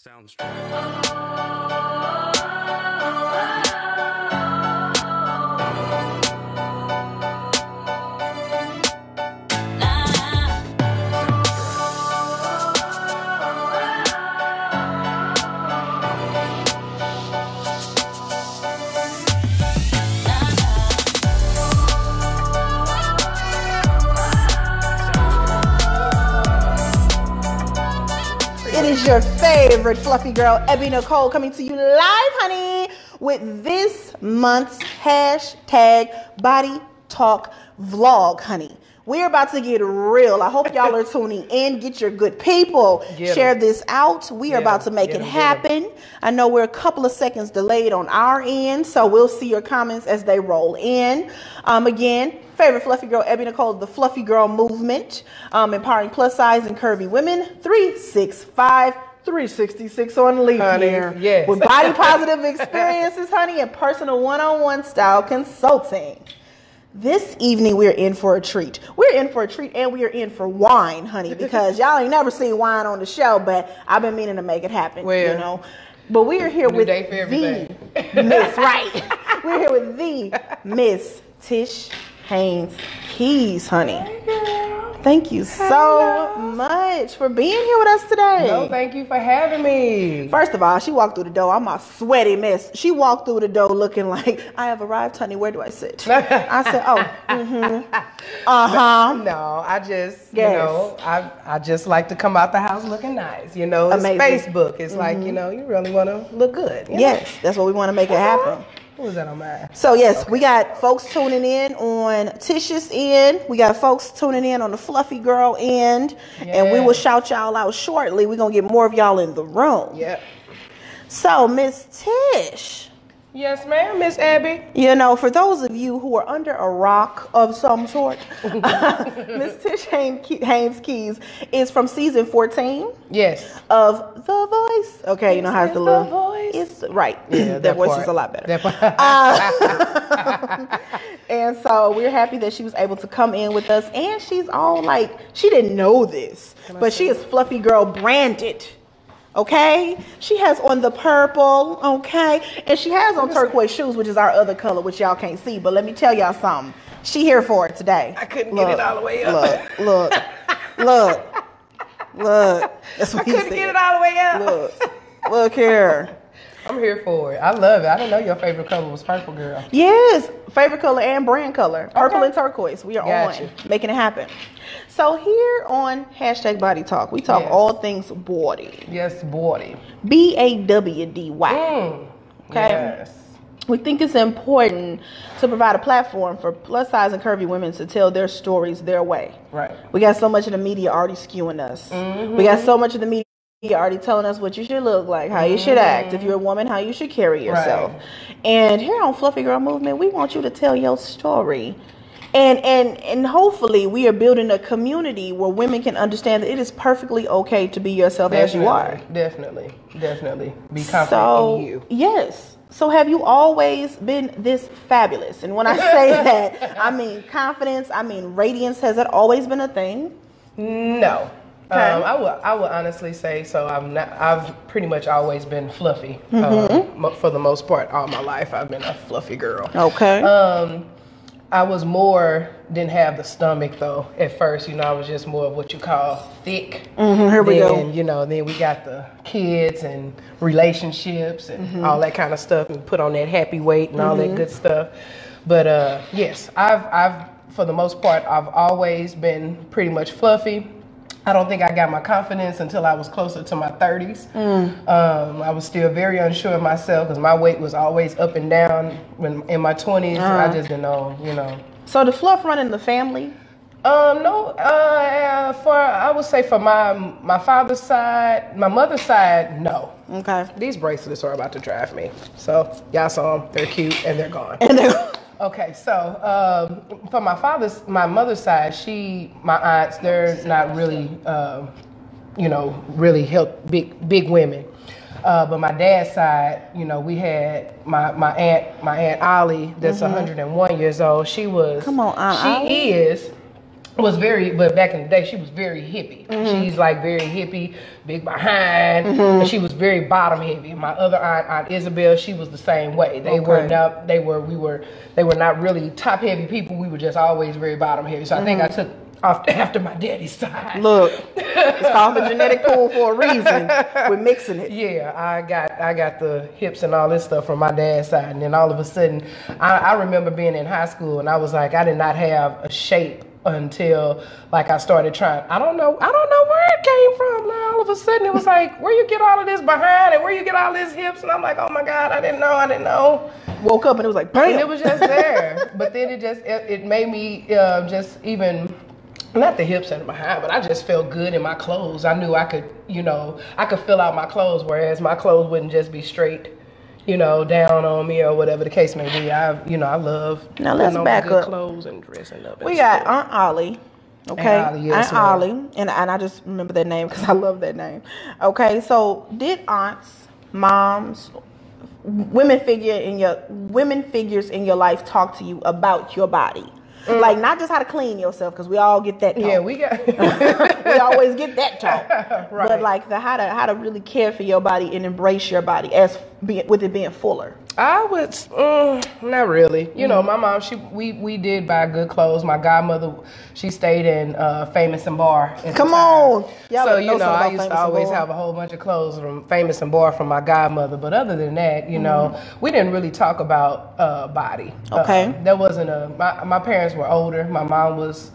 Sounds true. It is your favorite fluffy girl, Ebby Nicole, coming to you live, honey, with this month's hashtag body talk vlog, honey. We're about to get real. I hope y'all are tuning in. Get your good people. Share this out. We are about to make it happen. I know we're a couple of seconds delayed on our end, so we'll see your comments as they roll in. Again, favorite fluffy girl, Ebby Nicole, the Fluffy Girl Movement, empowering plus size and curvy women, 365, 366 on leap year. Yes. With body positive experiences, honey, and personal one-on-one style consulting. This evening, we're in for a treat. We're in for a treat, and we are in for wine, honey, because y'all ain't never seen wine on the show, but I've been meaning to make it happen, you know. But we are here with the Miss, right? We're here with the Miss Tish Haynes Keys, honey. Hey, girl. Thank you so much for being here with us today. No, thank you for having me. First of all, she walked through the door. I'm a sweaty mess. She walked through the door looking like, I have arrived, honey. Where do I sit? I said, oh, No, I just, you know, I just like to come out the house looking nice. You know, it's Facebook. It's like, you know, you really want to look good. Yes, that's what we want to make it happen. Who was that on mine? So yes, we got folks tuning in on Tish's end. We got folks tuning in on the Fluffy Girl end. And we will shout y'all out shortly. We're going to get more of y'all in the room. Yep. So Miss Tish. Yes, ma'am, Miss Abby. You know, for those of you who are under a rock of some sort, Miss Tish Haynes Keys is from season 14. Yes. Of The Voice. Okay, you know how it's the little Voice. It's right. Yeah, that voice is a lot better. And so we're happy that she was able to come in with us, and she's all like, she didn't know this, but she is Fluffy Girl branded. Okay, she has on the purple, okay, and she has on turquoise shoes, which is our other color, which y'all can't see, but let me tell y'all something. She here for it today. I couldn't get it all the way up. Look. That's what I couldn't get it all the way up. Look here. I'm here for it. I love it. I didn't know your favorite color was purple, girl. Yes, favorite color and brand color. Purple and turquoise. We are on making it happen. So here on hashtag body talk, we talk all things body. Yes, body. BAWDY. Okay. Yes. We think it's important to provide a platform for plus size and curvy women to tell their stories their way. Right. We got so much of the media already skewing us. We got so much of the media already telling us what you should look like, how you should act. If you're a woman, how you should carry yourself. Right. And here on Fluffy Girl Movement, we want you to tell your story. And hopefully we are building a community where women can understand that it is perfectly okay to be yourself as you are. Definitely. Be confident in you. Yes. So have you always been this fabulous? And when I say that, I mean confidence, I mean radiance. Has that always been a thing? No. Okay. I would honestly say so. I've pretty much always been fluffy. For the most part, all my life, I've been a fluffy girl. Okay. I didn't have the stomach though. At first, you know, I was just more of what you call thick. Here we go. You know, then we got the kids and relationships and all that kind of stuff, and put on that happy weight and all that good stuff. But yes, I've for the most part, I've always been pretty much fluffy. I don't think I got my confidence until I was closer to my 30s. I was still very unsure of myself because my weight was always up and down. When in my 20s, I just didn't know, you know. So the fluff run in the family? No. I would say for my father's side, my mother's side, no. Okay. These bracelets are about to drive me. So y'all saw them. They're cute and they're gone. Okay, so for my mother's side, my aunts, they're not really, you know, really big women. But my dad's side, you know, we had my aunt Ollie, that's 101 years old. She was, Come on, Aunt Ollie. She is was very, but back in the day, she was very hippie. She's like very hippie, big behind, and she was very bottom heavy. My other aunt Isabel, she was the same way. They were not really top heavy people. We were just always very bottom heavy. So I think I took off after my daddy's side. Look, it's called the genetic pool for a reason. We're mixing it. Yeah, I got the hips and all this stuff from my dad's side, and then all of a sudden, I remember being in high school, and I was like, I did not have a shape until like I started trying. I don't know where it came from. Now all of a sudden it was like, where you get all of this behind and where you get all these hips, and I'm like, oh my God, I didn't know. Woke up and it was like, bam. And it was just there. But then it made me just even. Not the hips and the behind, but I just felt good in my clothes. I knew I could fill out my clothes, whereas my clothes wouldn't just be straight, down on me or whatever the case may be. I love now let's back good up. Clothes and dressing up. We got Aunt Ollie. Okay, Aunt Ollie, yes, Aunt Ollie, and I just remember that name because I love that name. Okay, so did aunts, moms, women figures in your life talk to you about your body? Like not just how to clean yourself, because we all get that talk. Yeah, we got we always get that talk. Right. But like how to really care for your body and embrace your body with it being fuller. I would not really. My mom, we did buy good clothes. My godmother, she stayed in Famous and Bar. Come on. So I used to always have a whole bunch of clothes from Famous and Bar from my godmother. But other than that, we didn't really talk about body. Okay. There wasn't my parents were older. My mom was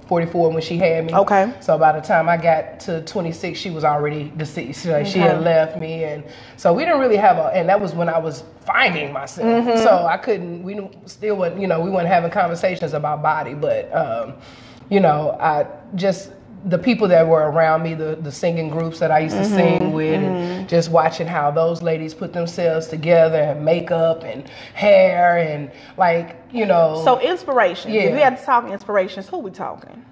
44 when she had me. Okay. So by the time I got to 26, she was already deceased. Like, she had left me, and so we didn't really have and that was when I was finding myself. So I couldn't. We still wouldn't. We weren't having conversations about body, but I just. The people that were around me, the singing groups that I used to sing with, and just watching how those ladies put themselves together and makeup and hair and So inspiration. Yeah. If we had to talk inspirations, who we talking?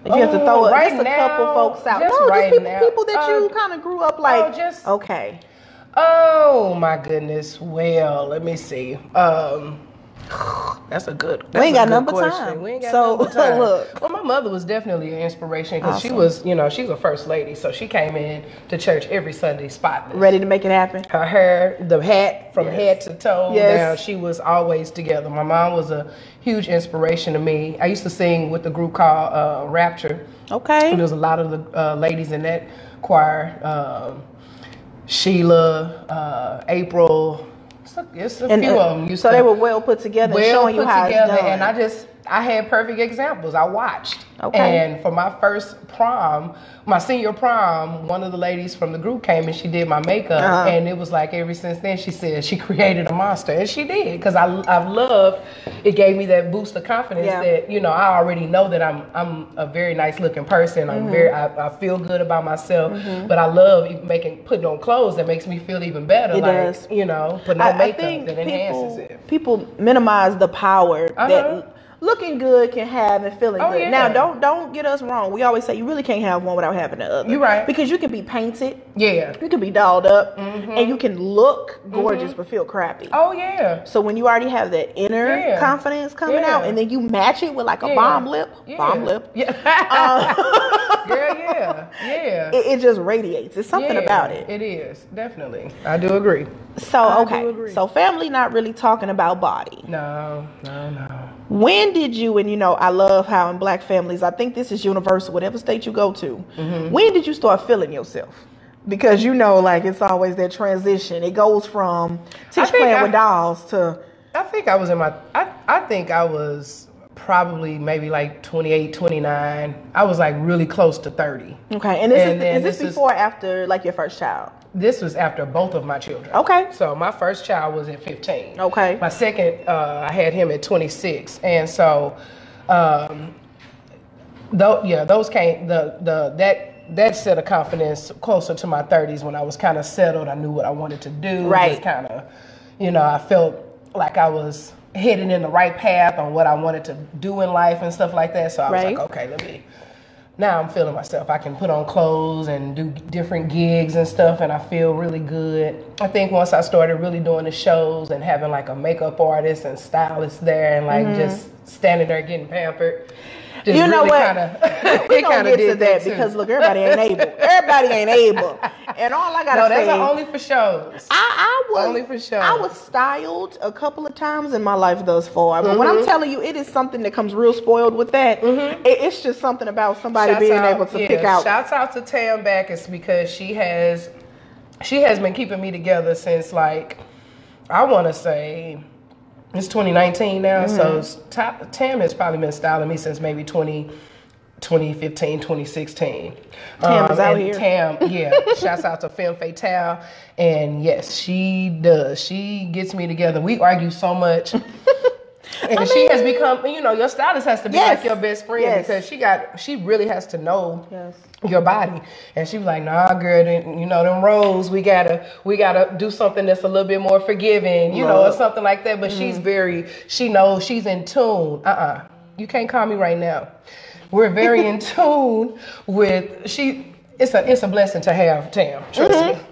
If you have to throw just a couple folks out. Just people that you kind of grew up like. Okay. Oh my goodness. Well, let me see. That's a good. We ain't got number question. time. We ain't got number time. Look. Well, my mother was definitely an inspiration because she was, she's a first lady, so she came in to church every Sunday spotless, ready to make it happen. Her hair, the hat from head to toe down, she was always together. My mom was a huge inspiration to me. I used to sing with the group called Rapture. Okay. And there was a lot of the ladies in that choir. Sheila, April. It's a few of them. So they were well put together, showing you how it's done. And I had perfect examples. I watched. Okay. And for my first prom, my senior prom, one of the ladies from the group came and she did my makeup. And it was like ever since then, she said she created a monster. And she did, because I've loved, it gave me that boost of confidence that, I already know that I'm a very nice looking person. I feel good about myself, but I love putting on clothes that makes me feel even better. It does. Putting on makeup that enhances it. People minimize the power that looking good can have and feeling good. Yeah. Now, don't get us wrong. We always say you really can't have one without having the other. You're right. Because you can be painted. Yeah. You can be dolled up. And you can look gorgeous but feel crappy. Oh, yeah. So when you already have that inner confidence coming out and then you match it with like a bomb lip. Bomb lip. Yeah. Girl, yeah. It just radiates. It's something about it. It is. Definitely. I do agree. So, So family not really talking about body. No. When did you, and I love how in black families, I think this is universal, whatever state you go to, when did you start feeling yourself? Because it's always that transition. It goes from Tish playing with dolls to... I think I was probably maybe like 28, 29. I was like really close to 30. Okay, and is this before or after like your first child? This was after both of my children. Okay. So my first child was at 15. Okay. My second, I had him at 26. And so, those came, that set of confidence closer to my 30s when I was kind of settled. I knew what I wanted to do. Right. Just kind of, I felt like I was heading in the right path on what I wanted to do in life and stuff like that. So I was like, okay, now I'm feeling myself. I can put on clothes and do different gigs and stuff, and I feel really good. I think once I started really doing the shows and having like a makeup artist and stylist there and like just standing there getting pampered. just you know really what? We gonna get to that too. because look, everybody ain't able. Everybody ain't able. And all I gotta say, that's only for shows. I was only for shows. I was styled a couple of times in my life thus far, but when I'm telling you, it is something that comes real spoiled with that. It's just something about somebody being able to pick out. Shouts out to Tam Backus because she has been keeping me together since like I want to say. It's 2019 now, so Tam has probably been styling me since maybe 2015, 2016. Tam is out here. Tam, yeah. Shouts out to Femme Fatale. And yes, she does. She gets me together. We argue so much. And she has become, your stylist has to be like your best friend because she really has to know your body. And she was like, nah, girl, them roles, we gotta do something that's a little bit more forgiving, or something like that. But she knows she's in tune. You can't call me right now. We're very in tune with, it's a blessing to have Tam, trust me.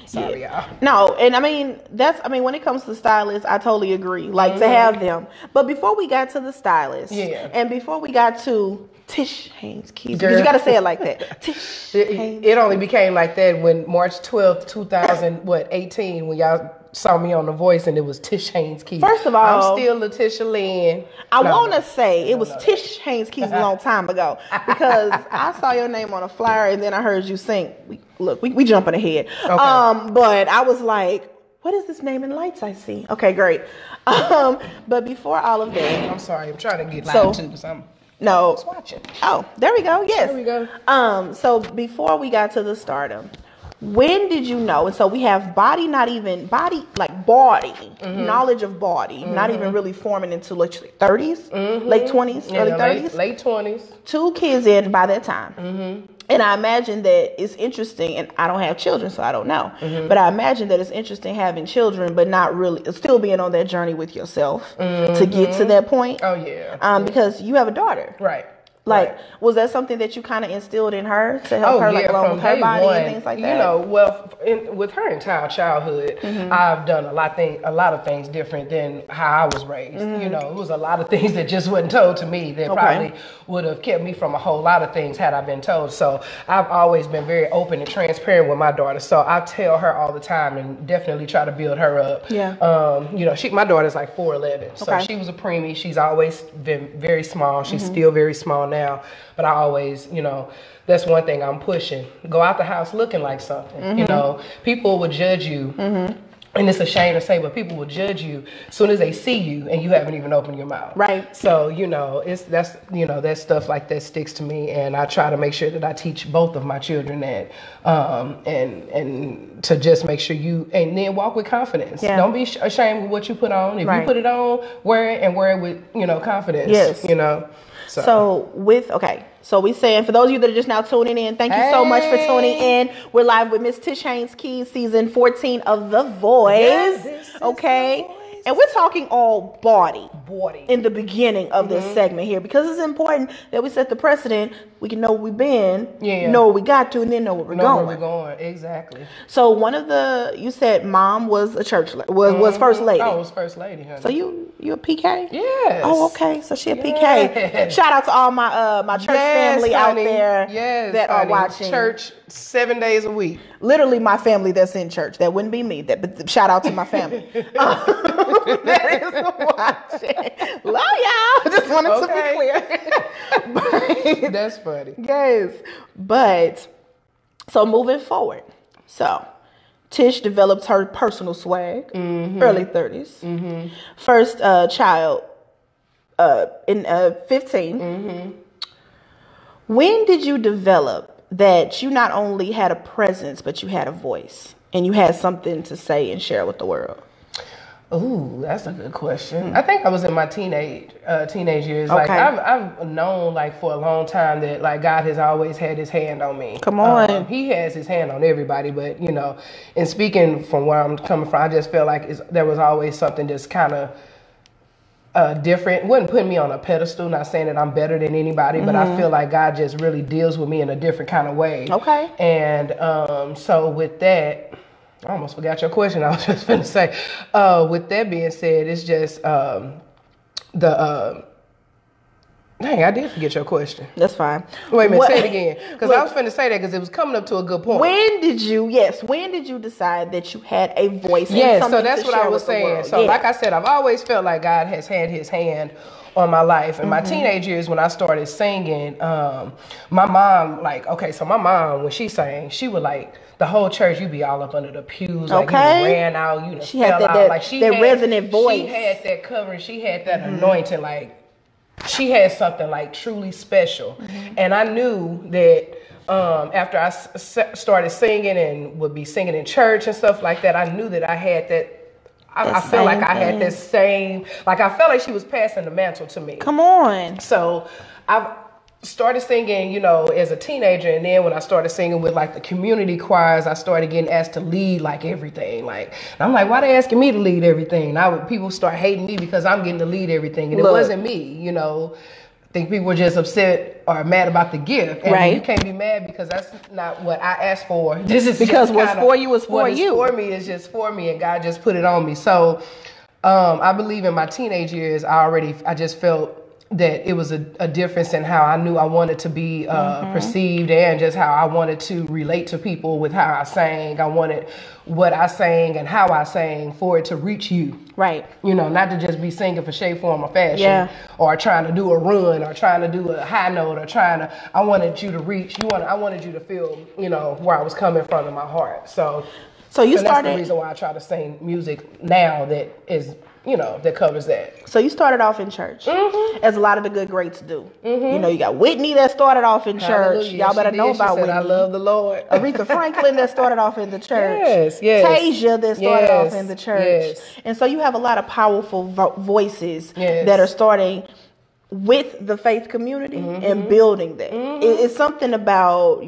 Sorry, y'all. No, and when it comes to stylists, I totally agree. Like to have them. But before we got to the stylist, and before we got to Tish Haynes Keys, because you got to say it like that. Tish Haynes. It only became like that when March 12th, 2018, when y'all saw me on The Voice and it was Tish Haynes Keys. First of all, I'm still Letitia Lynn. I want to say it was Tish Haynes Keys a long time ago because I saw your name on a flyer and then I heard you sing. We jumping ahead. Okay. But I was like, what is this name in lights I see? Okay, great. But before all of that, I'm sorry, I'm trying to get live too because I'm watching. Oh, there we go. Yes. There we go. So before we got to the stardom, when did you know? And so we have body, knowledge of body, not even really forming into like 30s, late 20s, early 30s. Late 20s. 2 kids in by that time. And I imagine that it's interesting, and I don't have children, so I don't know. But I imagine that it's interesting having children, but not really, still being on that journey with yourself to get to that point. Oh, yeah. Because you have a daughter. Right. Like, was that something that you kind of instilled in her to help her, along with her body and things like that? With her entire childhood, I've done a lot of things different than how I was raised. It was a lot of things that just wasn't told to me that probably would have kept me from a whole lot of things had I been told. So I've always been very open and transparent with my daughter. So I tell her all the time and definitely try to build her up. Yeah. My daughter's like 4'11", so she was a preemie. She's always been very small. She's still very small now. But I always, that's one thing I'm pushing. Go out the house looking like something. People will judge you. And it's a shame to say, but people will judge you as soon as they see you and you haven't even opened your mouth. Right. So, that's stuff like that sticks to me. And I try to make sure that I teach both of my children that, and to just make sure and then walk with confidence. Yeah. Don't be ashamed of what you put on. If you put it on, wear it with, confidence. Yes. So we saying, for those of you that are just now tuning in, thank you so much for tuning in. We're live with Miss Tish Haynes Keys, season 14 of The Voice. Yes, okay. And we're talking all body in the beginning of this segment here because it's important that we set the precedent. We can know where we've been, know where we got to, and then know where we're going. Where we're going, exactly. So you said mom was a was first lady. Oh, was first lady, honey. So you a PK? Yes. Oh, okay. So she a PK. Shout out to all my church family out there that are watching. Church 7 days a week. Literally my family that's in church. That wouldn't be me. But shout out to my family. That is watching. Love y'all. Just wanted to be clear. That's funny. Yes. But so moving forward. So Tish developed her personal swag, early 30s. First child in 15. When did you develop that you not only had a presence, but you had a voice and you had something to say and share with the world? Ooh, that's a good question. I think I was in my teenage years. Like I've known for a long time that God has always had his hand on me. Come on. He has his hand on everybody, but and speaking from where I'm coming from, I just feel like there was always something just kind of different. Wouldn't put me on a pedestal, not saying that I'm better than anybody, but I feel like God just really deals with me in a different kind of way. Okay. And so with that, I almost forgot your question. I was just going to say, with that being said, it's just Dang, I did forget your question. That's fine. Wait a minute, say it again. Because I was finna say that because it was coming up to a good point. When did you decide that you had a voice? Yes, so that's what I was saying. So like I said, I've always felt like God has had his hand on my life. In my teenage years, when I started singing, my mom, my mom, when she sang, she would like, the whole church, you'd be all up under the pews, like you ran out, you she had that resonant voice. She had that covering, she had that anointing, like, she had something like truly special. And I knew that after I started singing and would be singing in church and stuff like that, I knew that I had that. I felt like I had this same, like I felt like she was passing the mantle to me. Come on. So I've started singing, as a teenager, and then when I started singing with like the community choirs, I started getting asked to lead like everything. Like, and I'm like, why they asking me to lead everything? People start hating me because I'm getting to lead everything, and it wasn't me. I think people were just upset or mad about the gift, and you can't be mad because that's not what I asked for. This is because what's for you is for you. What is for me is just for me, and God just put it on me. So I believe in my teenage years, I just felt that it was a difference in how I knew I wanted to be perceived, and just how I wanted to relate to people with how I sang. I wanted what I sang and how I sang for it to reach you. Right. Not to just be singing for shape, form, or fashion, or trying to do a run, or trying to do a high note, or I wanted you to reach, I wanted you to feel, where I was coming from in my heart. So you started. That's the reason why I try to sing music now that is, that covers that. So you started off in church, as a lot of the good greats do. You got Whitney that started off in church. Y'all better know about Whitney. I love the Lord. Aretha Franklin that started off in the church. Yes. Tasia that started off in the church. Yes. And so you have a lot of powerful voices that are starting with the faith community and building that. It's something about,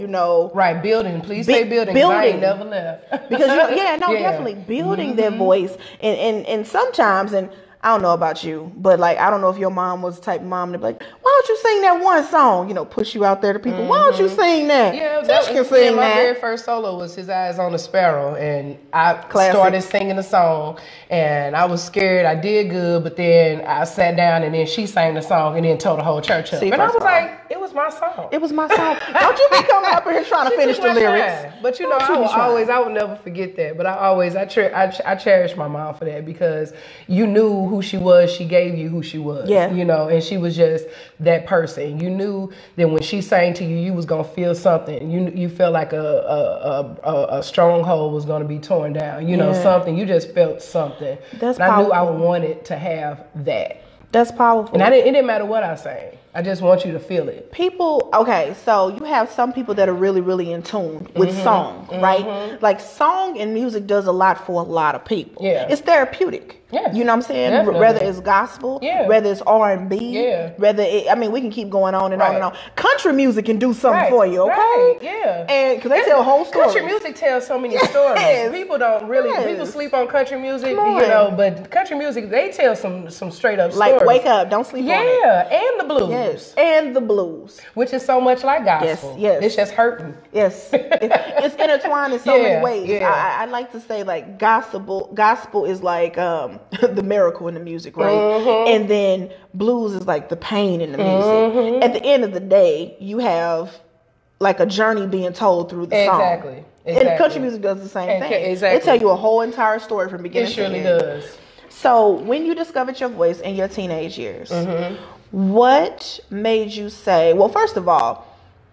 Right, building. Please say building. I ain't never left. Because, definitely building their voice. And sometimes, and I don't know about you, but like, I don't know if your mom was the type of mom to be like, why don't you sing that one song? Push you out there to people. Why don't you sing that? Yeah, Tish can sing my that. very first solo was His Eyes on the Sparrow, and I started singing the song, and I was scared. I did good, but then I sat down, and then she sang the song, and then told the whole church up. And I was like, it was my song. It was my song. Don't you be coming up here trying to finish the lyrics. But I will never forget that. But I cherish my mom for that, because you knew who she was. She gave you who she was. Yeah. And she was just that person. You knew that when she sang to you, you was gonna feel something. You felt like a stronghold was gonna be torn down. Something. You just felt something. That's and powerful. I knew I wanted to have that. That's powerful. And it didn't matter what I sang. I just want you to feel it. So you have some people that are really, really in tune with song, right? Like, song and music does a lot for a lot of people. Yeah. It's therapeutic. Yeah. You know what I'm saying? Definitely. Whether it's gospel, whether it's R&B, we can keep going on and on and on. Country music can do something for you, okay? Right. Yeah. And because they tell whole stories. Country music tells so many stories. People don't really, people sleep on country music, but country music, they tell some straight up stories. Like, wake up, don't sleep on it. Yeah, and the blues. Yes, and the blues. Which is so much like gospel. Yes. It's just hurting. Yes. It's intertwined in so many ways. Yeah. I like to say, like, gospel is like the miracle in the music, right? And then blues is like the pain in the music. At the end of the day, you have like a journey being told through the song. Exactly. And country music does the same thing. Exactly. They tell you a whole entire story from beginning to end. It surely does. So when you discovered your voice in your teenage years, what made you say, well, first of all,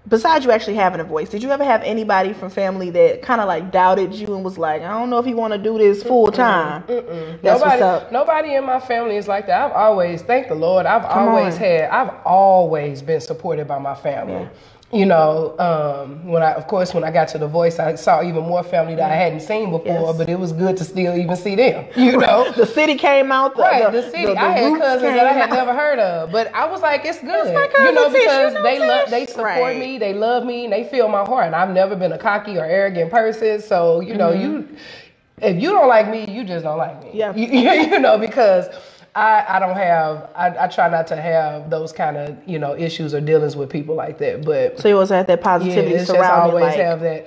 besides you actually having a voice, did you ever have anybody from family that kind of like doubted you and was like, I don't know if you want to do this full time? That's what's up. Nobody in my family is like that. I've always, thank the Lord, I've always been supported by my family. Yeah. When I got to The Voice, I saw even more family that I hadn't seen before, but it was good to still even see them. The city came out. The city. I had cousins that I had never heard of, but I was like, it's good. Because they support me, they love me, and they feel my heart. And I've never been a cocky or arrogant person, so if you don't like me, you just don't like me. Yeah. Because I try not to have those kind of, issues or dealings with people like that. But so you always have that positivity surrounding.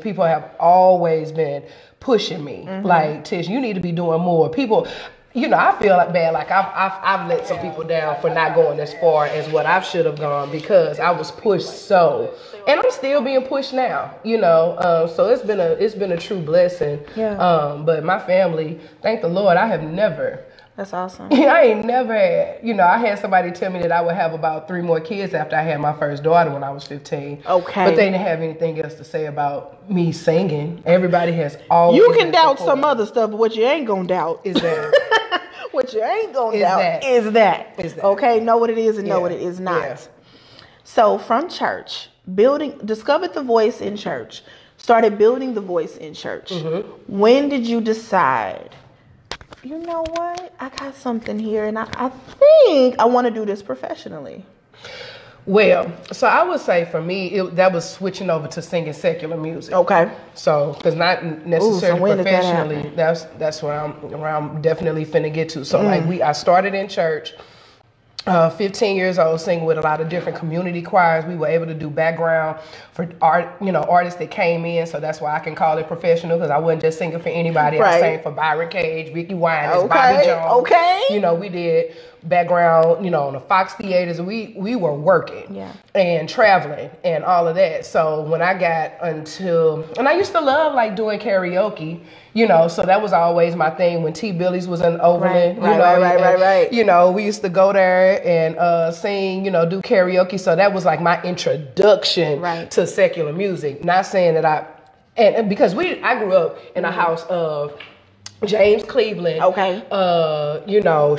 People have always been pushing me. Like, Tish, you need to be doing more. People, you know, I feel like bad. Like I've let some people down for not going as far as what I should have gone because I was pushed so, and I'm still being pushed now. You know, so it's been a true blessing. Yeah. But my family, thank the Lord, I have never. That's awesome. I ain't never had, you know, I had somebody tell me that I would have about 3 more kids after I had my first daughter when I was 15. Okay. But they didn't have anything else to say about me singing. Everybody has always. You can doubt some other stuff, but what you ain't gonna doubt is that. what you ain't gonna doubt is that. Okay, know what it is and know what it is not. Yeah. So from church, discovered the voice in church, started building the voice in church. Mm-hmm. When did you decide, you know what, I got something here and I think I want to do this professionally? Well, so I would say for me, that was switching over to singing secular music. Okay. So, because not necessarily professionally, that's where I'm definitely finna get to. So, I started in church. 15 years old, singing with a lot of different community choirs. We were able to do background for artists that came in. So that's why I can call it professional, because I wasn't just singing for anybody. I sang for Byron Cage, Vicky Winans, Bobby Jones. Okay. You know, we did background, on the Fox theaters. We were working and traveling and all of that. So when I got and I used to love like doing karaoke, so that was always my thing when T. Billy's was in Overland. Right. We used to go there and sing, do karaoke. So that was like my introduction to secular music. Not saying that and because I grew up in a house of James Cleveland,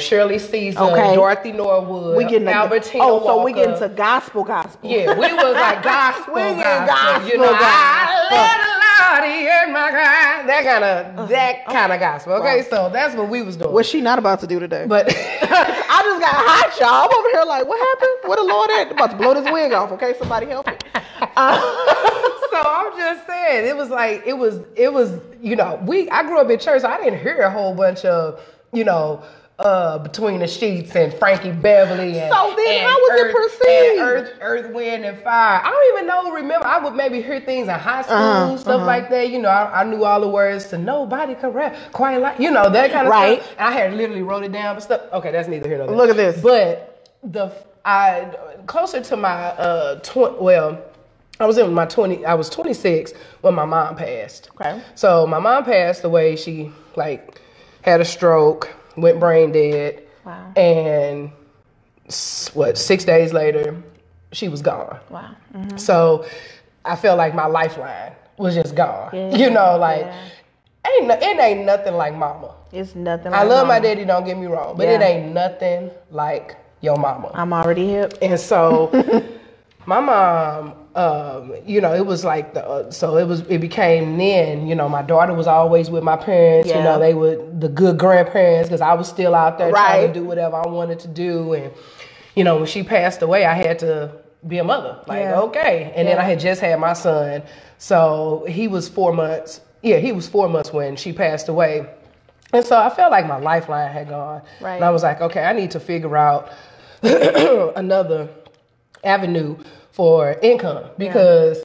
Shirley Caesar, Dorothy Norwood, Albertina Walker. So we get into gospel. Yeah, we was like gospel. Gospel. I let the Lord hear my cry. That kind of gospel. Okay, so that's what we was doing. What she not about to do today? But I just got hot, y'all. I'm over here like, what happened? Where the Lord at? About to blow this wig off. Okay, somebody help me. So I'm just saying, it was I grew up in church, so I didn't hear a whole bunch of, Between the Sheets and Frankie Beverly and so then how was it perceived? Earth, Wind and Fire. I don't even remember. I would maybe hear things in high school, stuff like that. I knew all the words to Nobody Can Rap Quite Like, that kind of stuff. And I had literally wrote it down, but stuff. Okay, that's neither here nor there. Look at this. But closer to my I was in my 20. I was 26 when my mom passed. Okay. So my mom passed away. She had a stroke, went brain dead. Wow. And 6 days later, she was gone. Wow. Mm-hmm. So I felt like my lifeline was just gone. Yeah. It ain't nothing like mama. It's nothing like I love mama. my daddy, don't get me wrong, but it ain't nothing like your mama. I'm already hip. And so my mom, it was like it became then, my daughter was always with my parents, they were the good grandparents because I was still out there trying to do whatever I wanted to do. And, when she passed away, I had to be a mother. Okay. And then I had just had my son. So he was 4 months. Yeah, he was 4 months when she passed away. And so I felt like my lifeline had gone. Right. And I was like, okay, I need to figure out another avenue for income because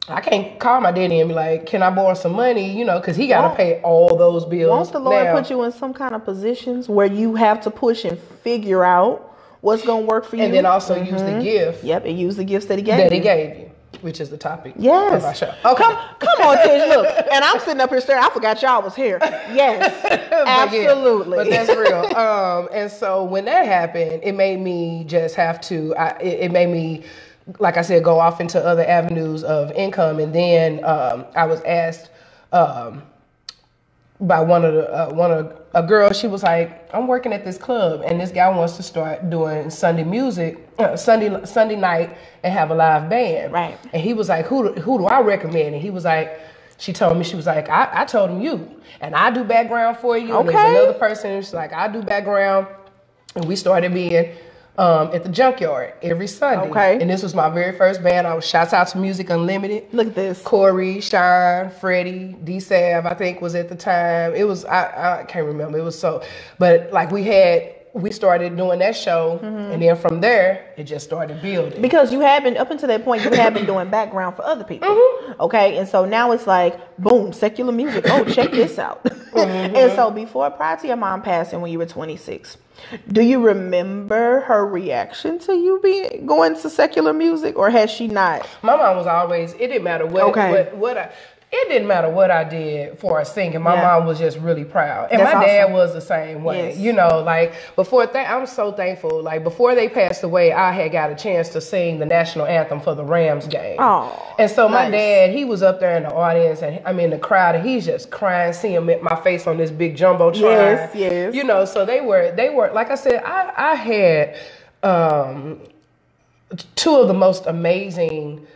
I can't call my daddy and be like, can I borrow some money? Because he got to pay all those bills. Won't the Lord put you in some kind of positions where you have to push and figure out what's going to work for you? And then also use the gift. Yep, and use the gifts that he gave you. Which is the topic of our show. Okay. Come on, Tish, look. And I'm sitting up here staring. I forgot y'all was here. Yes, absolutely. But that's real. And so when that happened, it made me just have to, it made me, like I said, go off into other avenues of income. And then I was asked by a girl. She was like, I'm working at this club and this guy wants to start doing Sunday music, Sunday night and have a live band. Right. And he was like, who do I recommend? And he was like, she told me, she was like, I told him you, and I do background for you. Okay. And there's another person who's like, I do background. And we started being at the Junkyard every Sunday. Okay. And this was my very first band. I was shouts out to Music Unlimited. Look at this. Corey, Sean, Freddie, D-Sav, I think was at the time. It was, I can't remember. It was so, but like we had we started doing that show, and then from there, it just started building. Because you had been, up until that point, you had been doing background for other people. Okay, and so now it's like, boom, secular music. Oh, check this out. And so prior to your mom passing when you were 26, do you remember her reaction to you going to secular music, or has she not? My mom was always, it didn't matter it didn't matter what I did for a singing. My mom was just really proud. And That's my dad awesome. was the same way. Yes. You know, like before I'm so thankful. Like before they passed away, I had got a chance to sing the national anthem for the Rams game. Oh, and so my nice. dad, he was up there in the audience, and I mean the crowd, and he's just crying, seeing my face on this big jumbotron. Yes. You know, so they were like I said, I had two of the most amazing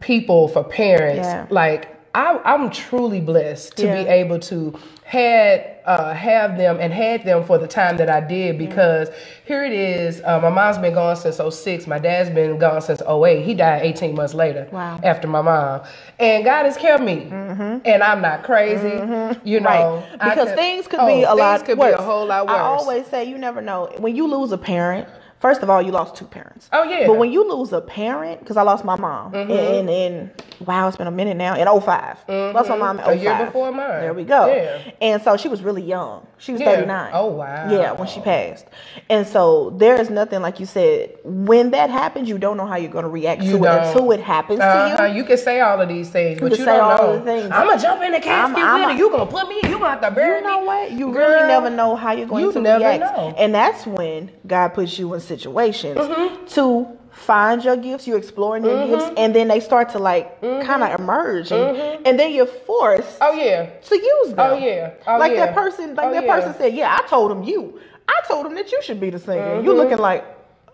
people for parents. Yeah. Like I'm truly blessed to be able to have them and had them for the time that I did, because here it is. My mom's been gone since 2006. My dad's been gone since 2008. He died 18 months later. Wow. After my mom. And God has kept me. And I'm not crazy. You know. Right. Because things could be a lot worse. Things could be a whole lot worse. I always say you never know. When you lose a parent, first of all, you lost two parents. Oh, yeah. But when you lose a parent, because I lost my mom in wow, it's been a minute now, in 2005. Lost my mom in 2005. A year before mine. There we go. Yeah. And so she was really young. She was 39. Oh, wow. Yeah, when she passed. And so there is nothing, like you said, when that happens, you don't know how you're going to react to it until it happens to you. You can say all of these things, but you say don't all know. of the things. I'm going to jump in the casket with it. You going to put me, you going to have to bury me. You know what? You really never know how you're going to never react. know. And that's when God puts you in situations to find your gifts. You're exploring your gifts, and then they start to like kind of emerge, and then you're forced to use them. That person said, I told him that you should be the singer. You looking like,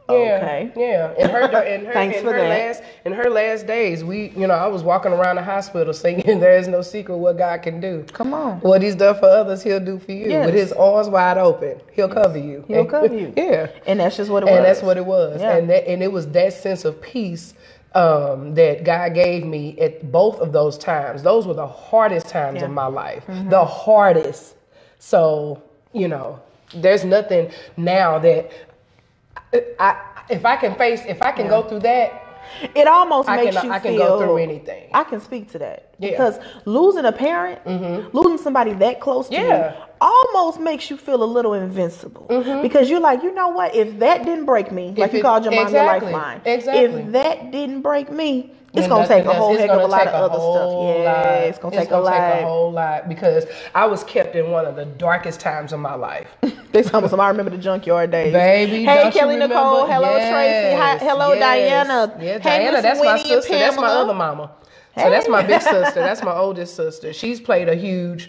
okay. Yeah. In her last days, I was walking around the hospital singing, "There is no secret what God can do." Come on. What He's done for others, He'll do for you. Yes. With His arms wide open, He'll cover you. He'll cover you. Yeah. And that's just what it was. Yeah. And it was that sense of peace that God gave me at both of those times. Those were the hardest times of my life. The hardest. So, there's nothing now that if I can go through that, it almost makes you feel I can go through anything. I can speak to that because losing a parent, losing somebody that close to you, almost makes you feel a little invincible because you're like, you know what? If that didn't break me, like you called your mom your lifeline, if that didn't break me, it's gonna take a whole heck of a lot of other stuff. Yeah, it's gonna take a whole lot because I was kept in one of the darkest times of my life. I remember the junkyard days. Baby, hey, Kelly Nicole. Hello, Tracy. Hi, hello, Diana. Yeah, hey, Diana, that's my sister. That's my other mama. Hey. So that's my big sister. That's my oldest sister. She's played a huge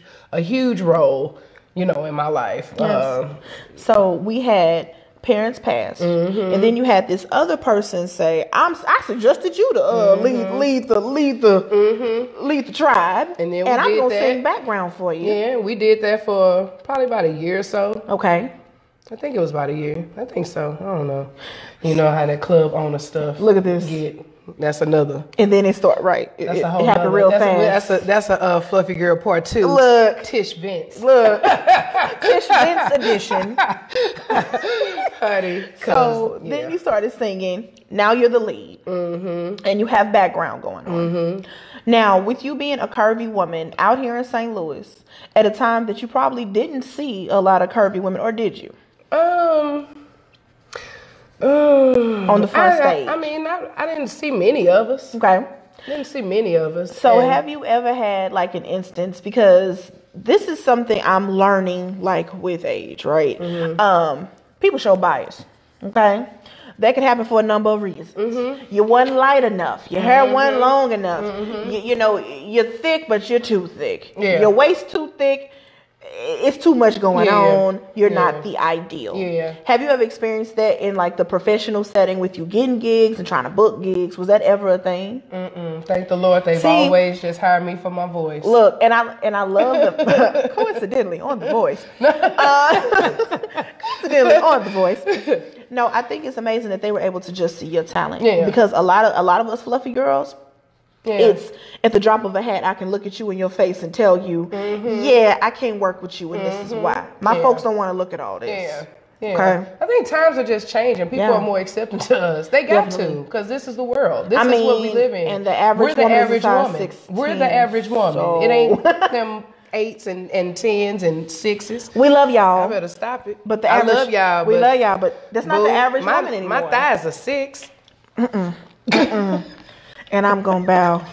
role, in my life. Yes. So we had parents pass, and then you had this other person say, "I suggested you to lead the tribe, and I'm gonna sing background for you." Yeah, we did that for probably about a year or so. Okay. I think it was about a year. I think so. I don't know. You know how that club owner stuff. Look at this. That's another. And then it start right. It happened real fast. That's a Fluffy Girl Part 2. Look, Tish Vince. Look, Tish Vince edition. Honey. So then you started singing. Now you're the lead, and you have background going on. Now, with you being a curvy woman out here in St. Louis at a time that you probably didn't see a lot of curvy women, or did you? On the front stage. I didn't see many of us. Okay. Didn't see many of us. So have you ever had like an instance, because this is something I'm learning like with age, right? People show bias. Okay. That could happen for a number of reasons. You wasn't light enough. Your hair wasn't long enough. You're thick, but you're too thick. Yeah. Your waist too thick. It's too much going on. You're not the ideal. Yeah. Have you ever experienced that in like the professional setting with you getting gigs and trying to book gigs? Was that ever a thing? Thank the Lord, they've always just hired me for my voice. Look, and I love the coincidentally on the voice. Coincidentally on the voice. No, I think it's amazing that they were able to just see your talent. Yeah. Because a lot of us fluffy girls, it's at the drop of a hat. I can look at you in your face and tell you, I can't work with you, and this is why. My folks don't want to look at all this. Yeah. Okay. I think times are just changing. People are more accepting to us. They got to, because this is the world. This is what we live in. And the average woman is a size 16. We're the average woman. So... It ain't them 8s and 10s and 6s. We love y'all. I better stop it. But the average, I love y'all. We love y'all, but that's not the average woman anymore. My thighs are 6. And I'm gonna bow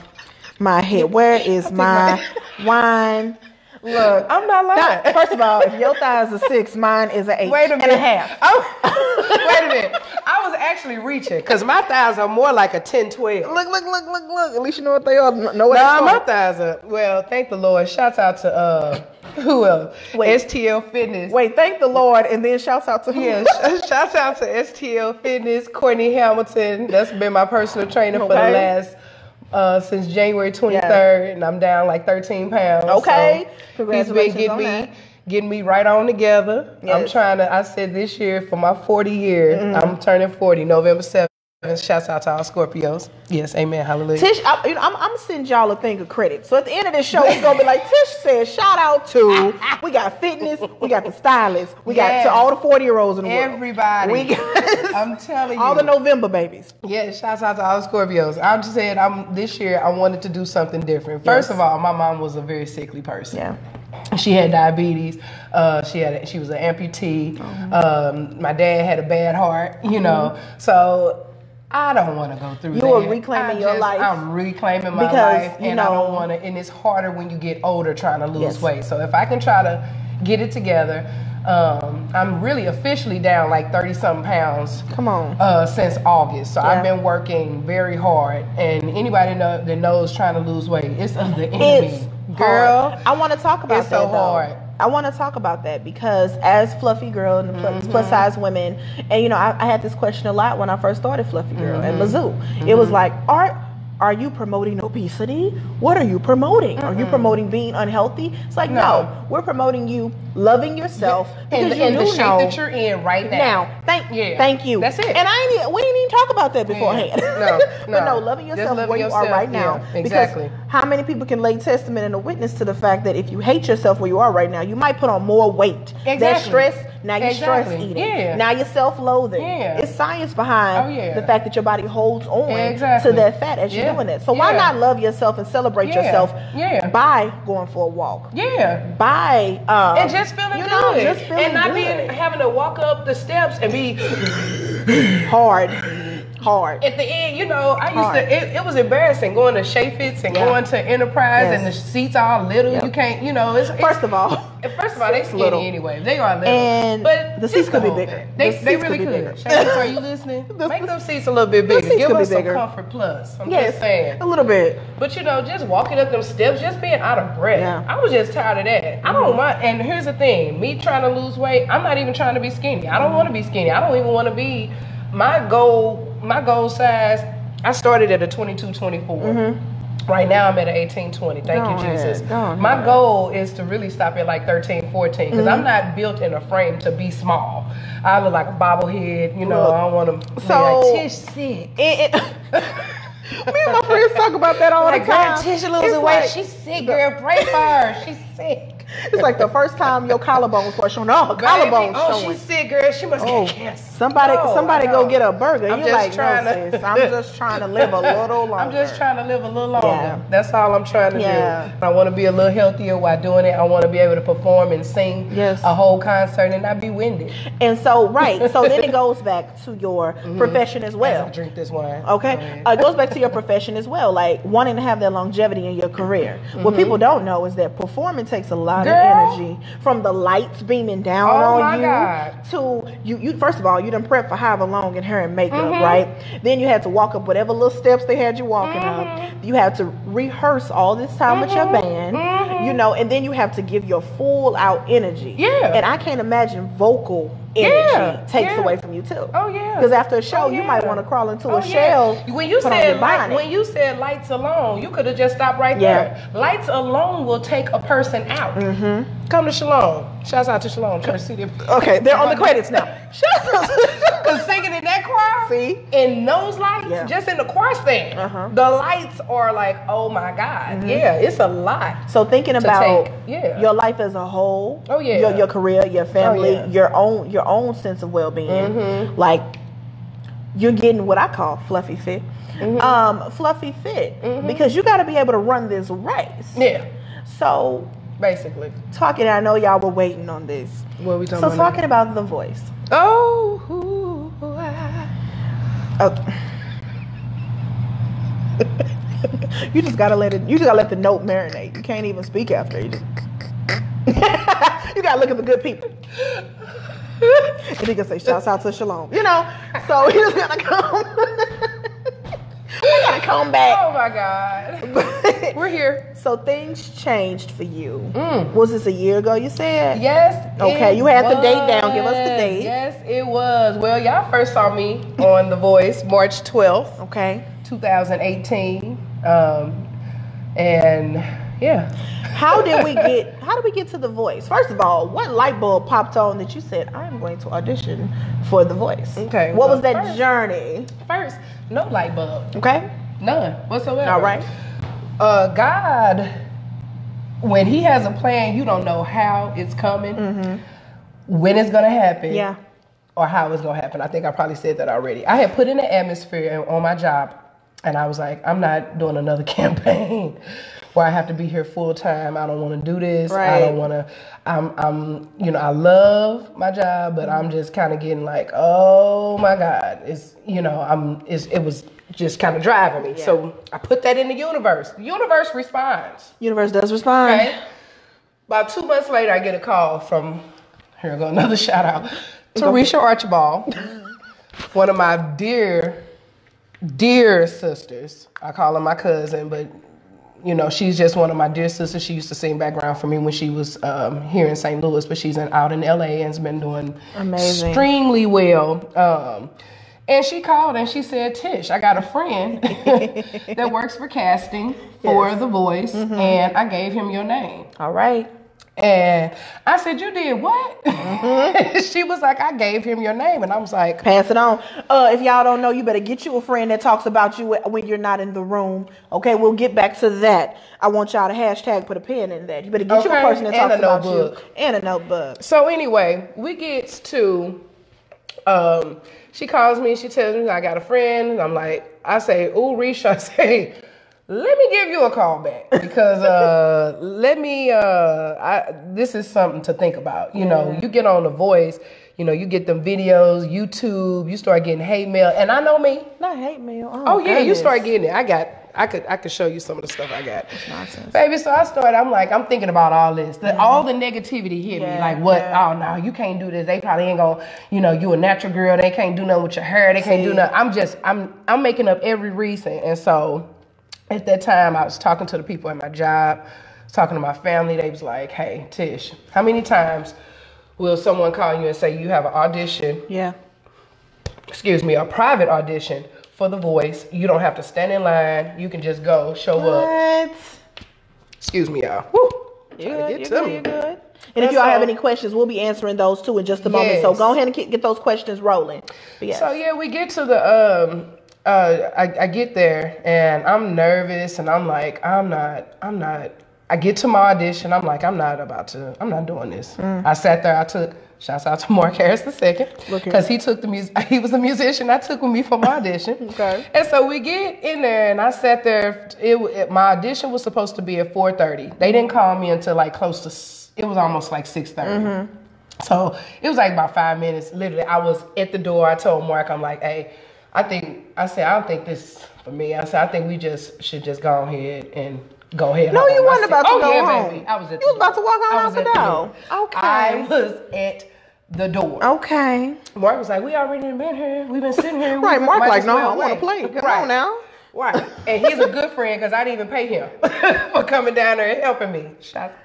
my head. Where is my wine? Look, I'm not lying. First of all, if your thighs are 6, mine is an 8 Wait a minute. and a half. Wait a minute. I was actually reaching, because my thighs are more like a 10, 12. Look. At least you know what they are. Know what Nah, my thighs are, well, thank the Lord. Shouts out to, who else? STL Fitness. Wait, thank the Lord, and then shouts out to who? Yeah, shouts out to STL Fitness, Courtney Hamilton. That's been my personal trainer for the last... since January 23rd, and I'm down like 13 pounds. Okay. So he's been getting me right on together. Yes. I said this year for my 40 year, I'm turning 40, November 7th. Shouts out to all Scorpios. Yes, amen, hallelujah. Tish, I'm gonna send y'all a thing of credit. So at the end of this show, it's gonna be like Tish said, shout out to, we got fitness, we got the stylists, we got to all the 40-year-olds in the world. Everybody. We got, I'm telling you. all the November babies. Yeah, shouts out to all the Scorpios. I'm just saying, this year I wanted to do something different. First of all, my mom was a very sickly person. Yeah. She had diabetes. She was an amputee. My dad had a bad heart, you know. So I don't want to go through that. You are reclaiming your life. I'm reclaiming my life, and I don't want to. And it's harder when you get older trying to lose weight. So if I can try to get it together, I'm really officially down like 30-something pounds. Come on. Since August. So I've been working very hard, and anybody that knows trying to lose weight, it's the enemy. Girl, I want to talk about that. It's so hard. I want to talk about that because as Fluffy Girl and plus size women, and you know, I had this question a lot when I first started Fluffy Girl and Mizzou. It was like, are you promoting obesity? What are you promoting? Are you promoting being unhealthy? It's like, no, we're promoting you loving yourself and the shape that you're in right now. Thank you. That's it. And we didn't even talk about that beforehand. No, but loving yourself where you are right now. Yeah, exactly. Because how many people can lay testament and a witness to the fact that if you hate yourself where you are right now, you might put on more weight. Exactly. That stress, now you're stress eating. Yeah. Now you're self-loathing. Yeah. It's science behind the fact that your body holds on to that fat as you're doing that. So why not love yourself and celebrate yourself by going for a walk? Yeah. By and just feeling good. Just feeling and not good. having to walk up the steps and be hard. At the end, you know, I used to. It was embarrassing going to Shea Fits and going to Enterprise and the seats are all little. You can't, you know. First of all, they skinny little. Anyway. They are little, and but the seats could be bigger. They really could. Shea Fits, are you listening? Make them seats a little bit bigger. Give us some comfort plus. I'm just saying, a little bit. But you know, just walking up them steps, just being out of breath. Yeah. I was just tired of that. I don't mind. And here's the thing: me trying to lose weight, I'm not even trying to be skinny. I don't want to be skinny. I don't even want to be. My goal size, I started at a 22-24. Right now I'm at an 18-20. Thank you, Jesus. My goal is to really stop at like 13-14 because I'm not built in a frame to be small. I look like a bobblehead, you know. I don't want to be like Tish sick. Me and my friends talk about that all the time. Tish losing weight. She's sick, girl. Pray for her. She's sick. It's like the first time your collarbones were showing. No, collarbones showing. She's sick, girl. She must get cancer. Somebody go get a burger. I'm You're just like, no, sis, I'm just trying to live a little longer. I'm just trying to live a little longer. Yeah. That's all I'm trying to do. I want to be a little healthier while doing it. I want to be able to perform and sing a whole concert and not be winded. And so, so then it goes back to your profession as well. I drink this wine. Okay. It goes back to your profession as well, like wanting to have that longevity in your career. What people don't know is that performing takes a lot of energy, from the lights beaming down on you to you. First of all, you done prep for however long in hair and makeup, right? Then you had to walk up whatever little steps they had you walking up. You had to rehearse all this time with your band, you know, and then you have to give your full out energy. And I can't imagine vocal energy takes away from you too. Because after a show, you might want to crawl into a shell. When you said lights alone, you could have just stopped right there. Lights alone will take a person out. Come to Shalom. Shouts out to Shalom Church City. Okay, they're on the credits now. Because singing in that choir, See? in those lights, Yeah. just in the choir stand, the lights are like, oh my God. Yeah, it's a lot. So thinking about take, your life as a whole, Oh, yeah. your career, your family, Oh, yeah. your own sense of well-being, like you're getting what I call fluffy fit. Fluffy fit because you got to be able to run this race. Yeah. So basically, I know y'all were waiting on this. What are we talking so about? talking about The Voice. Oh, you just gotta let the note marinate. You can't even speak after you. You gotta look at the good people. And he can say, shouts out to Shalom. You know, so you just gotta come. We gotta come back. Oh my God. We're here. So things changed for you. Was this a year ago, you said? Yes. Okay, you had the date down. Give us the date. Yes, it was. Well, y'all first saw me on The Voice March 12th. Okay. 2018. And yeah. How did we get to The Voice? First of all, what light bulb popped on that you said, I am going to audition for The Voice? Okay. What was that journey? First, no light bulb. Okay. None whatsoever. All right. God, when he has a plan, you don't know how it's coming, when it's going to happen, or how it's going to happen. I think I probably said that already. I had put in an atmosphere on my job, and I was like, I'm not doing another campaign where I have to be here full time. I don't want to do this. Right. I don't want to. I'm, I love my job, but I'm just kind of getting like, oh my God, it was just kind of driving me. Yeah. So I put that in the universe. The universe responds. Universe does respond. Okay. About 2 months later, I get a call from, here we go, another shout out, Tarisha Archibald, one of my dear sisters. I call her my cousin, but she's just one of my dear sisters. She used to sing background for me when she was here in St. Louis, but she's out in LA and has been doing extremely well. And she called and she said, Tish, I got a friend that works for casting for The Voice, and I gave him your name. All right. And I said, you did what? She was like, I gave him your name. And I was like, pass it on. If y'all don't know, you better get you a friend that talks about you when you're not in the room. Okay, we'll get back to that. I want y'all to hashtag put a pen in that. You better get you a person that talks about you. And a notebook. So anyway, we get to, she calls me, she tells me I got a friend. And I'm like, I say, ooh, Risha, I say, let me give you a call back because this is something to think about. You get on The Voice, you get them videos, YouTube, you start getting hate mail. And I know me. Not hate mail. Oh yeah, you start getting it. I could show you some of the stuff I got. That's nonsense. Baby, so I'm thinking about all this. All the negativity hit me. Like what? Yeah. Oh no, you can't do this. They probably ain't gonna, you a natural girl. They can't do nothing with your hair. They can't do nothing. I'm making up every reason. And so at that time, I was talking to the people at my job, talking to my family. They was like, hey, Tish, how many times will someone call you and say you have an audition? Yeah. A private audition for The Voice. You don't have to stand in line. You can just go, show up. Excuse me, y'all. Woo. You're good. And if y'all have any questions, we'll be answering those too in just a moment. So go ahead and get those questions rolling. Yes. So yeah, we get to the I get there and I'm nervous and I'm like, I'm not. I get to my audition. I'm like, I'm not doing this. I sat there. Shouts out to Mark Harris II because he was the musician I took with me for my audition. Okay. And so we get in there and I sat there. My audition was supposed to be at 4:30. They didn't call me until like it was almost like 6:30. So it was like about 5 minutes. Literally, I was at the door. I told Mark, I'm like, hey, I don't think this is for me. I said, I think we should just go ahead and go ahead. No, you weren't about to go home. Baby. I was at you was about to walk out the door. Okay. I was at the door. Okay. Mark was like, we already been here. We've been sitting here. Right. Mark like, no, I want to play. Come on now. Right. And he's a good friend because I didn't even pay him for coming down there and helping me.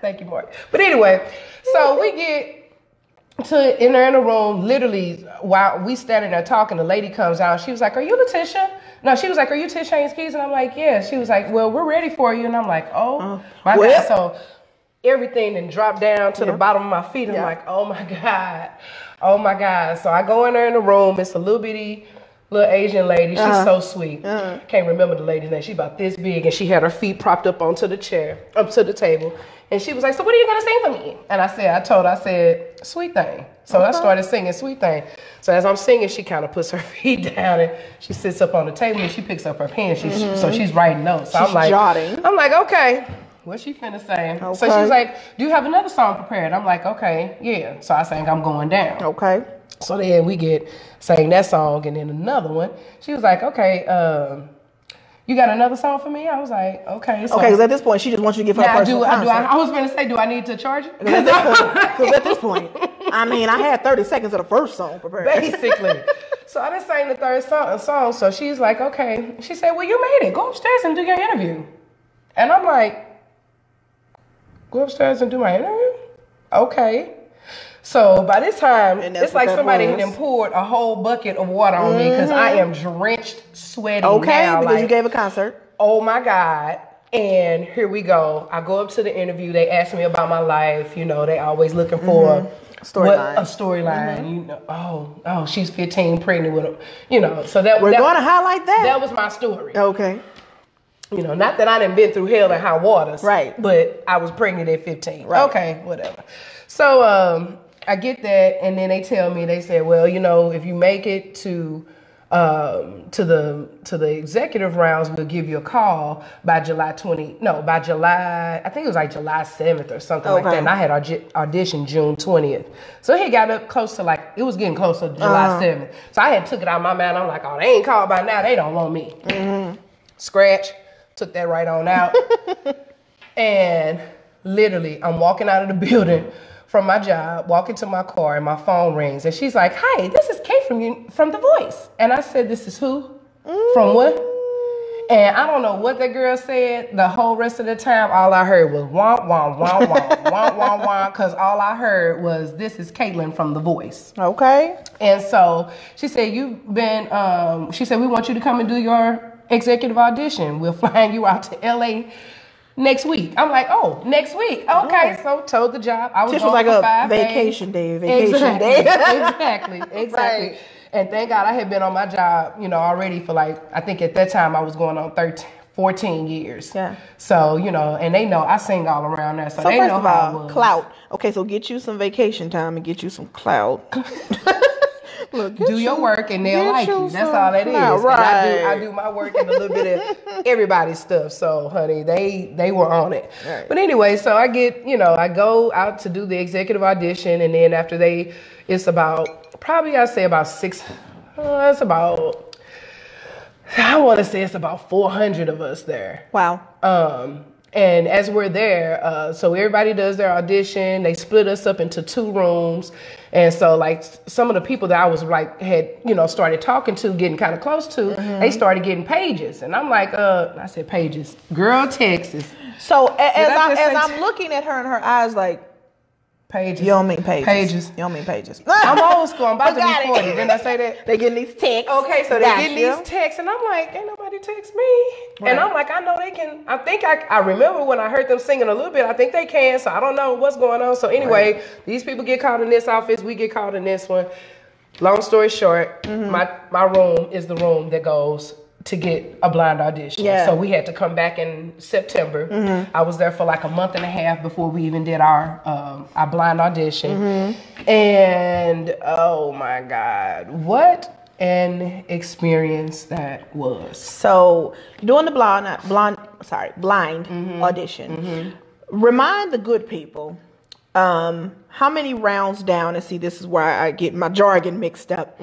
Thank you, Mark. But anyway, so we get in the room, literally, while we standing there talking, the lady comes out. She was like, are you Letitia? No, she was like, are you Tish Haynes Keys? And I'm like, yeah. She was like, well, we're ready for you. And I'm like, oh, my God. So everything then dropped down to the bottom of my feet. I'm like, oh, my God. Oh my God. So I go in there in the room. It's a little bitty little Asian lady. She's so sweet. Can't remember the lady's name. She's about this big and she had her feet propped up onto the chair, up to the table. And she was like, so what are you going to sing for me? And I told her, Sweet Thing. So I started singing Sweet Thing. So as I'm singing, she kind of puts her feet down and she sits up on the table and she picks up her pen. So she's writing notes. So she's jotting. I'm like, okay. What's she finna say? Okay. So she was like, do you have another song prepared? I'm like, okay, yeah. So I sang I'm Going Down. Okay. So then we sang that song and then another one. She was like, okay, you got another song for me? I was like, okay. So because at this point, she just wants you to give her a personal concert. I was going to say, do I need to charge you? Because at this point, I mean, I had 30 seconds of the first song prepared. Basically. So I just sang the third song. So she's like, okay. She said, well, you made it. Go upstairs and do your interview. And I'm like, go upstairs and do my interview? Okay. So by this time, it's like somebody had poured a whole bucket of water on me because I am drenched, sweating now. Okay, because you gave a concert. Oh my God. And here we go. I go up to the interview. They ask me about my life. You know, they always looking for a storyline. You know, oh, she's 15, pregnant with him. You know, so we're going to highlight that. That was my story. Okay. You know, not that I didn't been through hell and high waters. Right. But I was pregnant at 15. Right. Okay, whatever. So I get that, and then they tell me, they say, well, you know, if you make it to the executive rounds, we'll give you a call by July, I think it was like July 7th or something like that. And I had auditioned June 20th. So he got up close to it was getting close to July 7th. So I had took it out of my mind. I'm like, oh, they ain't called by now. They don't want me. Scratch. Took that right on out. And literally, I'm walking out of the building from my job, walking to my car, and my phone rings. And she's like, hi, this is Kate from The Voice. And I said, this is who? From what? And I don't know what that girl said. The whole rest of the time, all I heard was wah, wah, wah, wah, wah, wah, wah, because all I heard was, this is Caitlin from The Voice. Okay. And so she said, she said, we want you to come and do your executive audition. We're flying you out to LA next week. I'm like, oh, next week. Okay. So told the job. I was Tish was like a vacation day. Exactly. Right. And thank God I had been on my job, you know, already for I think at that time I was going on 14 years. Yeah. So, you know, and they know I sing all around there. So they know how it was. Clout. Okay, so get you some vacation time and get you some clout. Look, do your work and they'll like you. That's all that is. Right. I do my work and a little bit of everybody's stuff. So, honey, they were on it. Right. But anyway, so I go out to do the executive audition, and then after it's about 6. I want to say it's about 400 of us there. Wow. And as we're there, so everybody does their audition. They split us up into 2 rooms. And so some of the people that I was had started talking to, getting kind of close to, they started getting pages. And I'm like, I said pages. Girl, Texas. So as I'm looking at her in her eyes like, pages. You don't mean pages. Pages. You don't mean pages. I'm old school. I'm about to be 40. Didn't I say that? They getting these texts. Okay, so they getting these texts, and I'm like, ain't nobody text me. Right. And I'm like, I know they can. I think I remember when I heard them singing a little bit. I think they can. So I don't know what's going on. So anyway, these people get called in this office. We get called in this one. Long story short, my room is the room that goes to get a blind audition. Yeah. So we had to come back in September. I was there for a month and a half before we even did our blind audition. And oh my God, what an experience that was. So doing the blind audition. Remind the good people, how many rounds down, and see, this is where I get my jargon mixed up.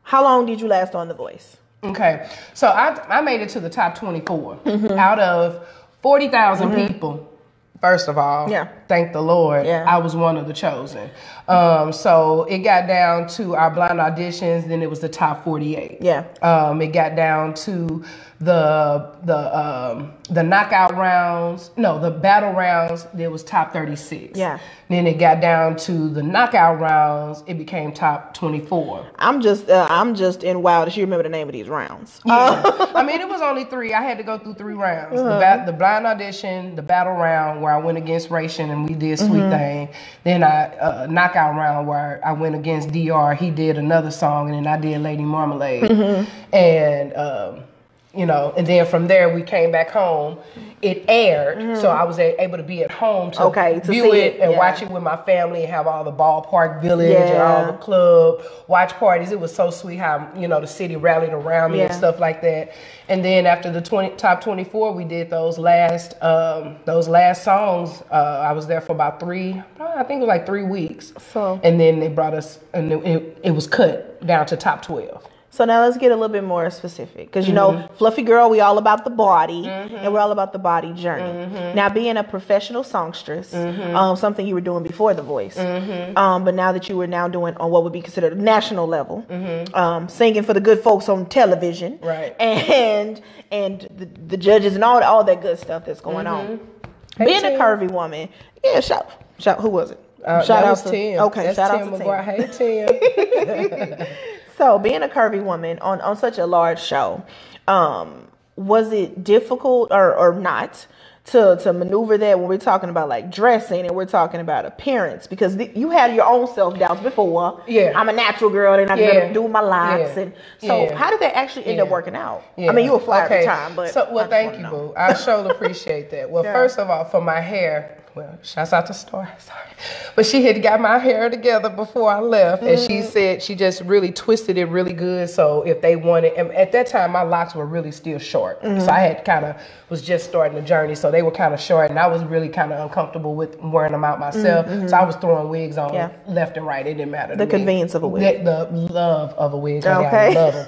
How long did you last on The Voice? Okay, so I made it to the top 24 out of 40,000 people. First of all, thank the Lord, I was one of the chosen. So it got down to our blind auditions, then it was the top 48. It got down to the the knockout rounds, no, the battle rounds, it was top 36. Yeah. Then it got down to the knockout rounds, it became top 24. I'm just in wow that you remember the name of these rounds. Yeah. I mean, it was only 3. I had to go through 3 rounds. The blind audition, the battle round where I went against Ration and we did Sweet Thing. Then I knockout round where I went against DR. He did another song, and then I did Lady Marmalade. And you know, and then from there we came back home. It aired, so I was able to be at home to view it and watch it with my family and have all the ballpark village and all the club watch parties. It was so sweet how, you know, the city rallied around me and stuff like that. And then after the top 24, we did those last songs. I was there for about 3 weeks. So, and then they brought us, and it was cut down to top 12. So now let's get a little bit more specific, because you know, Fluffy Girl, we all about the body, and we're all about the body journey. Now, being a professional songstress, something you were doing before The Voice, but now that you were now doing on what would be considered a national level, singing for the good folks on television, right? And the judges and all that good stuff that's going on. Hey, being Tim. A curvy woman, shout. Who was it? Shout out to Tim. Okay, shout out to Tim. Hey Tim. So being a curvy woman on such a large show, was it difficult or not to maneuver that when we're talking about like dressing and we're talking about appearance? Because you had your own self-doubts before. Yeah. I'm a natural girl and I'm going to do my locks. And so how did that actually end up working out? I mean, you were fly at the time, but. So, well, thank you, boo. I sure appreciate that. Well, first of all, for my hair, well, shouts out to Star, sorry. But she had got my hair together before I left, and she said she just really twisted it really good. So if they wanted, and at that time my locks were really still short, so I had was just starting the journey, so they were kind of short, and I was really kind of uncomfortable with wearing them out myself. So I was throwing wigs on left and right. It didn't matter. The convenience of a wig, the love of a wig. Okay, I love them.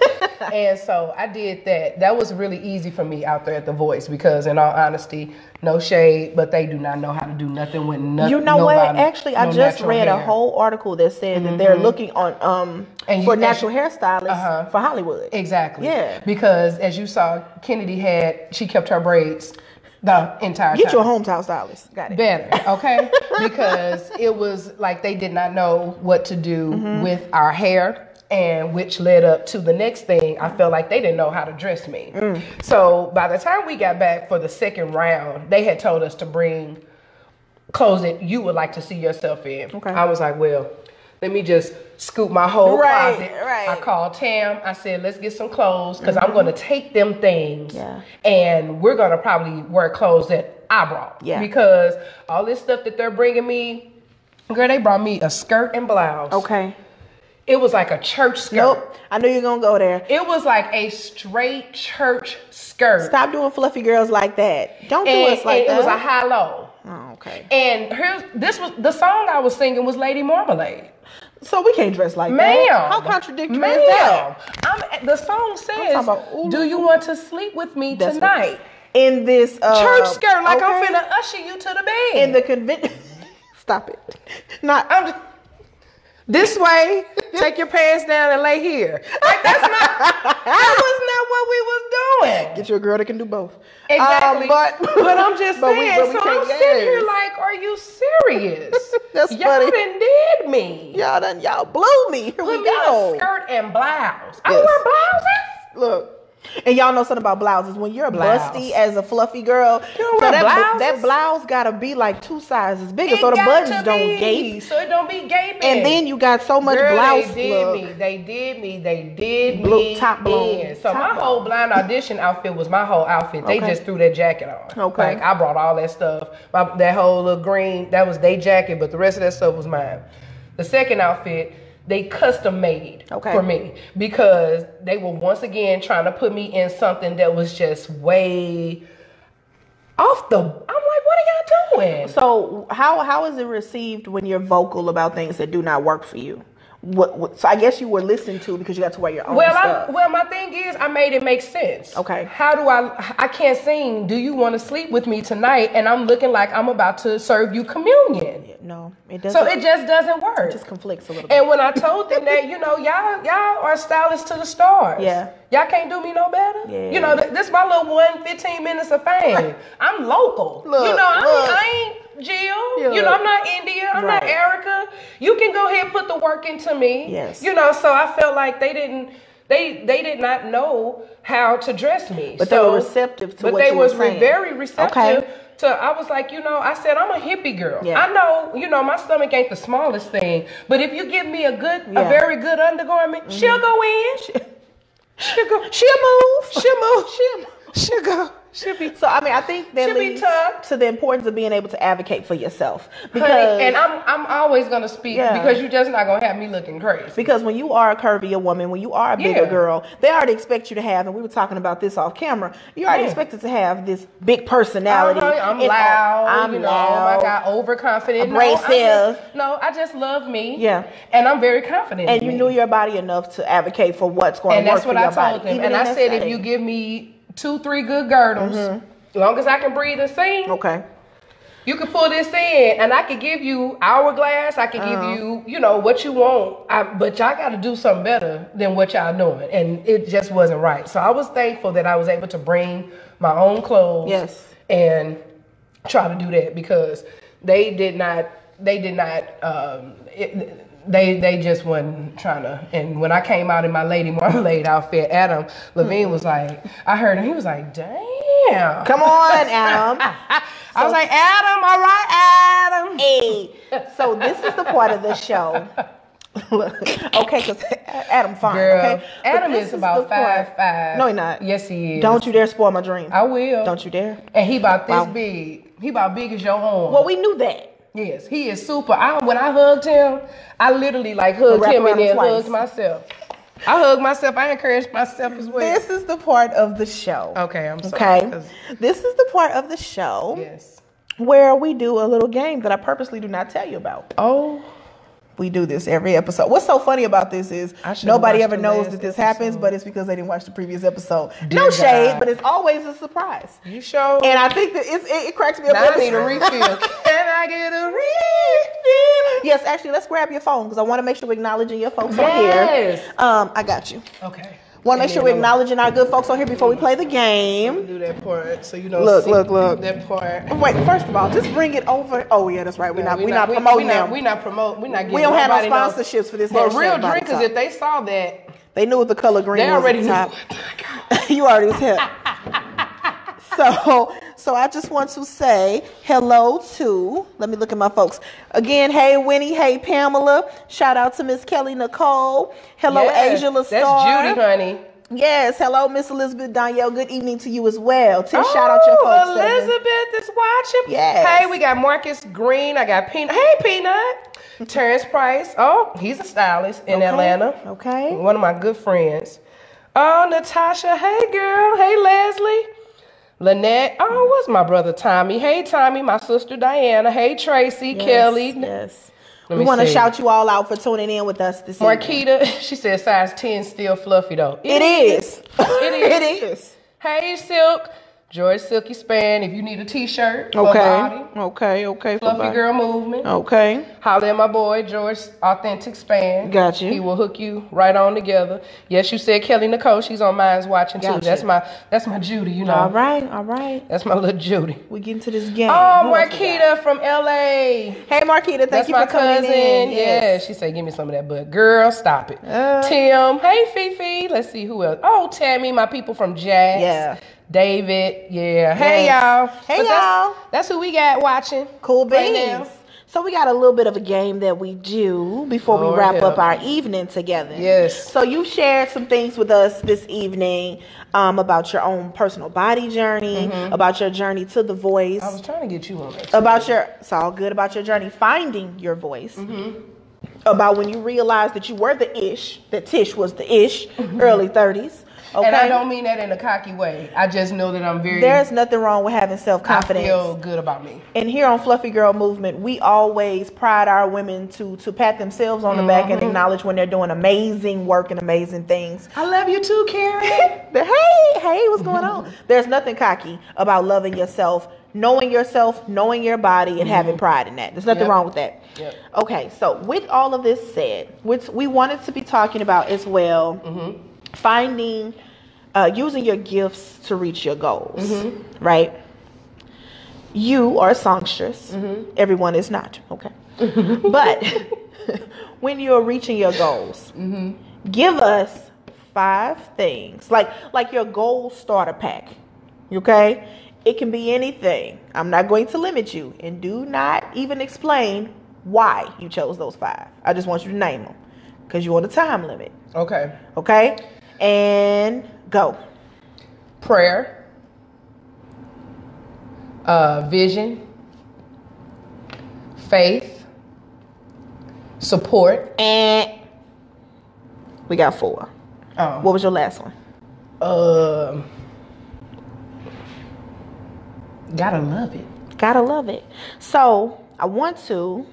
And so I did that. That was really easy for me out there at The Voice, because in all honesty, no shade, but they do not know how to do nothing with nothing. You know what? Actually, I just read a whole article that said that they're looking on for natural hairstylists for Hollywood. Exactly. Yeah. Because as you saw, Kennedy she kept her braids the entire time. Get your hometown stylist. Got it. Better, okay? Because it was like they did not know what to do with our hair. And which led up to the next thing. I felt like they didn't know how to dress me. So by the time we got back for the second round, they had told us to bring clothes that you would like to see yourself in. Okay. I was like, well, let me just scoop my whole closet. Right. I called Tam. I said, let's get some clothes, because I'm going to take them things and we're going to probably wear clothes that I brought. Yeah. Because all this stuff that they're bringing me, girl, they brought me a skirt and blouse. Okay. It was like a church skirt. Nope. I knew you were going to go there. It was like a straight church skirt. Stop doing fluffy girls like that. Don't do us like that. It was a high-low. Oh, okay. And this was the song I was singing was Lady Marmalade. So we can't dress like that. How contradictory is that? The song says, do you want to sleep with me tonight? In this church skirt, like I'm finna usher you to the bed. In the convention. Stop it. I'm just... This way, take your pants down and lay here. Like that was not what we was doing. Get you a girl that can do both. Exactly. But I'm just saying. I'm sitting here like, are you serious? That's y'all funny. Done did me. Y'all blew me. Here we go. A skirt and blouse. I wear blouses. Look. And y'all know something about blouses. When you're busty as a fluffy girl, that blouse gotta be like 2 sizes bigger, so the buttons don't gape. So it don't be gaping. And then you got so much blouse. They did me. Top blown. So my whole blind audition outfit was my whole outfit. They just threw that jacket on. Okay. Like I brought all that stuff. That whole little green, that was their jacket, but the rest of that stuff was mine. The second outfit, they custom made for me, because they were once again trying to put me in something that was just way off the. I'm like, what are y'all doing? So how is it received when you're vocal about things that do not work for you? So I guess you were listened to because you got to wear your own stuff. Well, my thing is, I made it make sense. Okay. How do I can't sing, do you want to sleep with me tonight? And I'm looking like I'm about to serve you communion. No, it doesn't. So it just doesn't work. It just conflicts a little bit. And when I told them that, you know, y'all are stylists to the stars. Yeah. Y'all can't do me no better. Yeah. You know, this my little 15 minutes of fame. I'm local. Look, you know, look. I ain't Jill. Yeah. You know, I'm not India. I'm not Right. Erica. You can go ahead and put the work into me. Yes. You know, so I felt like they did not know how to dress me. But they were receptive to what they you were was saying. very receptive. Okay. So I was like, you know, I said, I'm a hippie girl. Yeah. I know, you know, my stomach ain't the smallest thing, but if you give me a very good undergarment, she'll go in. She'll go. She'll move. She'll go. She'll be. So I mean, I think that She'll be leads tucked. to the importance of being able to advocate for yourself. Because Honey, and I'm always gonna speak Yeah. because you're just not gonna have me looking crazy. Because when you are a curvier woman, when you are a bigger Yeah. girl, they already expect you to have, and we were talking about this off camera, you already Yeah. expected to have this big personality. I'm And, loud. I'm you know, loud. I got overconfident. Abrasive. I just love me. Yeah. And I'm very confident. And in you me. knew your body enough to advocate for what's going And to work that's for what your I body. told them. even And in I that said, if setting. you give me 2-3 good girdles, as long as I can breathe and sing, Okay. you can pull this in, and I can give you hourglass. I can give you, you know, what you want. But y'all got to do something better than what y'all doing, and it just wasn't right. So I was thankful that I was able to bring my own clothes, Yes. and try to do that because they did not. They did not. They just wasn't trying to. And when I came out in my Lady Marmalade outfit, Adam Levine was like, I heard him. He was like, damn. Come on, Adam. I was like, Adam, all right, Adam. Hey, so this is the part of the show. Look, okay, because Adam fine, Girl, okay? But Adam this is about the part- 5'5". No, he's not. Yes, he is. Don't you dare spoil my dream. I will. Don't you dare. And he about this Wow. big. He about big as your arm. Well, we knew that. Yes, he is super. When I hugged him, I literally like hugged Wrap him around and then him twice. hugged myself. I hugged myself. I encouraged myself as well. This is the part of the show. Okay, I'm sorry. Okay. 'cause- This is the part of the show Yes. where we do a little game that I purposely do not tell you about. Oh. We do this every episode. What's so funny about this is I should've nobody watched ever the knows last that this episode. happens, but it's because they didn't watch the previous episode. Dear No shade, God. but it's always a surprise. You sure? And I think that it cracks me up. Now I every need a time. refill. Can I get a refill? Yes, actually, let's grab your phone because I want to make sure we're acknowledging your folks on Yes. here. I got you. Okay. Want to make sure we're acknowledging our good folks on here before we play the game. Do that part so you don't Look, see look. that part. Wait, first of all, just bring it over. Oh yeah, that's right. We're not promoting them. We're not promoting. We're not getting. We don't have no nobody knows. sponsorships for this. But hashtag real Body drinkers, Talk. if they saw that, They knew what the color green they was already at knew. the top. You already was hip. So I just want to say hello to, let me look at my folks. Again, hey Winnie, hey Pamela. Shout out to Miss Kelly Nicole. Hello Yes, Asia LaStar. that's Judy, honey. Yes, hello Miss Elizabeth Danielle. Good evening to you as well. Tish, shout out your folks. baby. Elizabeth is watching. Yes. Hey, we got Marcus Green. I got Peanut. Hey, Peanut. Terrence Price. Oh, he's a stylist in Atlanta. Okay. One of my good friends. Oh, Natasha. Hey, girl. Hey, Leslie. Lynette. Oh, what's my brother Tommy? Hey, Tommy. My sister Diana. Hey, Tracy. Yes, Kelly. Yes. Let We me want to see. shout you all out for tuning in with us this evening. Marquita. She said size 10 still fluffy, though. It is. It is. It is. Hey, Silk. George Silky Span. If you need a t-shirt for Okay. body. Okay. Fluffy Girl Movement. Okay. Holler at my boy, George Authentic Span. Got you. He will hook you right on together. Yes, you said Kelly Nicole. She's on Mine's watching too. Got you. That's my Judy, you know. All right. That's my little Judy. We get into this game. Oh, Who else we got? Marquita from LA. Hey, Marquita. Thank That's you my for coming cousin. in. Yeah, Yes. she said, give me some of that butt. Girl, stop it. Tim. Hey, Fifi. Let's see who else. Oh, Tammy, my people from Jazz. Yeah. David. Yeah. Hey, Yes. y'all. Hey, But y'all. That's who we got watching. Cool right beans. now. So we got a little bit of a game that we do before we Lord wrap help. up our evening together. Yes. So you shared some things with us this evening about your own personal body journey, about your journey to the voice, I was trying to get you on that. it's all good about your journey finding your voice. About when you realized that you were the ish, that Tish was the ish, early 30s. Okay. And I don't mean that in a cocky way. I just know that I'm very. There's nothing wrong with having self-confidence. I feel good about me. And here on Fluffy Girl Movement, we always pride our women to pat themselves on the back and acknowledge when they're doing amazing work and amazing things. I love you too, Karen. Hey, what's going on? There's nothing cocky about loving yourself knowing yourself, knowing your body, and having pride in that. There's nothing wrong with that. Yep. Okay, so with all of this said, which we wanted to be talking about as well, finding, using your gifts to reach your goals, right? You are a songstress. Everyone is not, okay? But when you're reaching your goals, give us 5 things, like your goal starter pack, okay? It can be anything. I'm not going to limit you, and do not even explain why you chose those 5. I just want you to name them because you're on a time limit. Okay. Okay? And go. Prayer, vision, faith, support. And we got 4. Oh. What was your last one? Gotta love it. Gotta love it. So I want to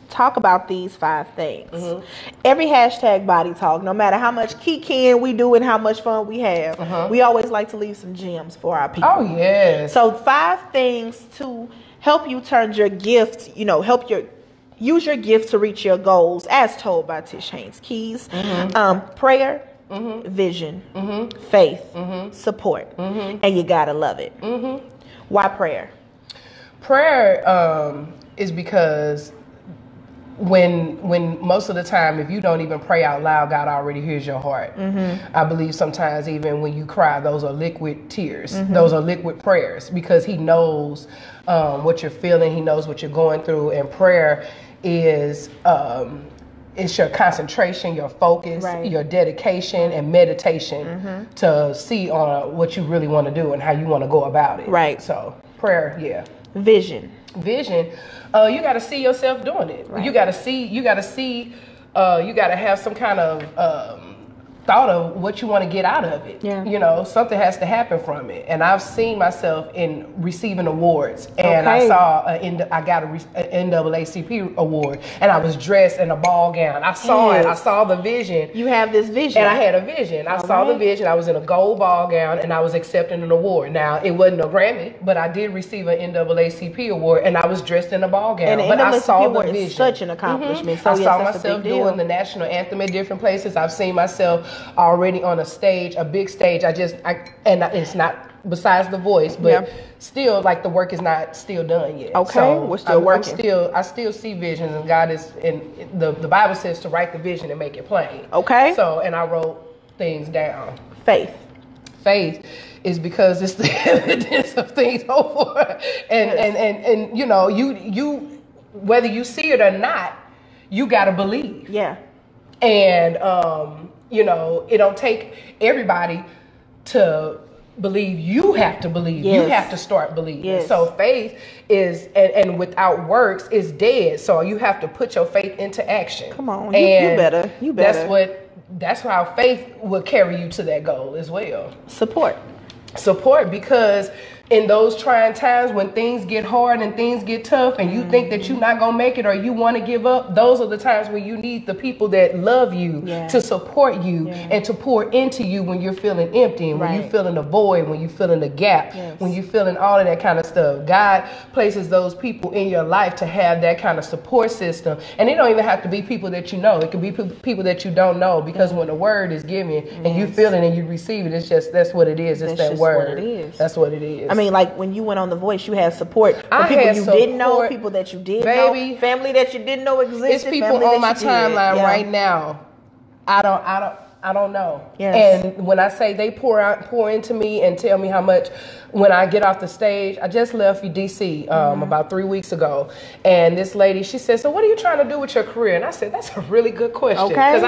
talk about these 5 things. Every hashtag body talk, no matter how much kikiing we do and how much fun we have, we always like to leave some gems for our people. Oh, yes. So 5 things to help you turn your gift, use your gift to reach your goals, as told by Tish Haynes Keys. Prayer, vision, faith, support, and you gotta love it. Why prayer? Prayer is because when most of the time, if you don't even pray out loud, God already hears your heart. I believe sometimes even when you cry, those are liquid tears. Those are liquid prayers, because he knows what you're feeling. He knows what you're going through. And prayer is it's your concentration, your focus, your dedication, and meditation to see on what you really want to do and how you want to go about it. Right. So prayer, yeah. Vision. Vision, you got to see yourself doing it. You got to see, you got to have some kind of thought of what you want to get out of it. Something has to happen from it. And I've seen myself in receiving awards, and I saw I got an NAACP award, and I was dressed in a ball gown. I saw it. I saw the vision. You have this vision. And I had a vision. I saw the vision. I was in a gold ball gown, and I was accepting an award. Now, it wasn't a Grammy, but I did receive an NAACP award, and I was dressed in a ball gown. And but I saw the vision. Is such an accomplishment. So I saw myself doing the national anthem at different places. I've seen myself already on a stage, a big stage. And it's not besides the voice, but still, like, the work is not still done yet. Okay, so we're still working. I still see visions, and God is, and the Bible says to write the vision and make it plain. Okay. So, and I wrote things down. Faith is because it's the evidence of things hoped for, and you whether you see it or not, you gotta believe. Yeah. And it don't take everybody to believe. You have to believe. You have to start believing. So faith is, and without works is dead. So you have to put your faith into action. Come on, you better. That's how faith will carry you to that goal as well. Support, because in those trying times when things get hard and things get tough and you think that you're not going to make it or you want to give up, those are the times when you need the people that love you to support you and to pour into you when you're feeling empty and when you're feeling a void, when you're feeling a gap, when you're feeling all of that kind of stuff. God places those people in your life to have that kind of support system. And it don't even have to be people that you know. It can be people that you don't know, because when the word is given and you feel it and you receive it, it's just, that's what it is. It's that word. That's what it is. I mean, like when you went on The Voice, you had support from people you didn't know, people that you did know, family that you didn't know existed. It's people on my timeline right now. I don't know. Yes. And when I say they pour into me and tell me how much, when I get off the stage, I just left DC about 3 weeks ago, and this lady, she said, "So what are you trying to do with your career?" And I said, "That's a really good question, because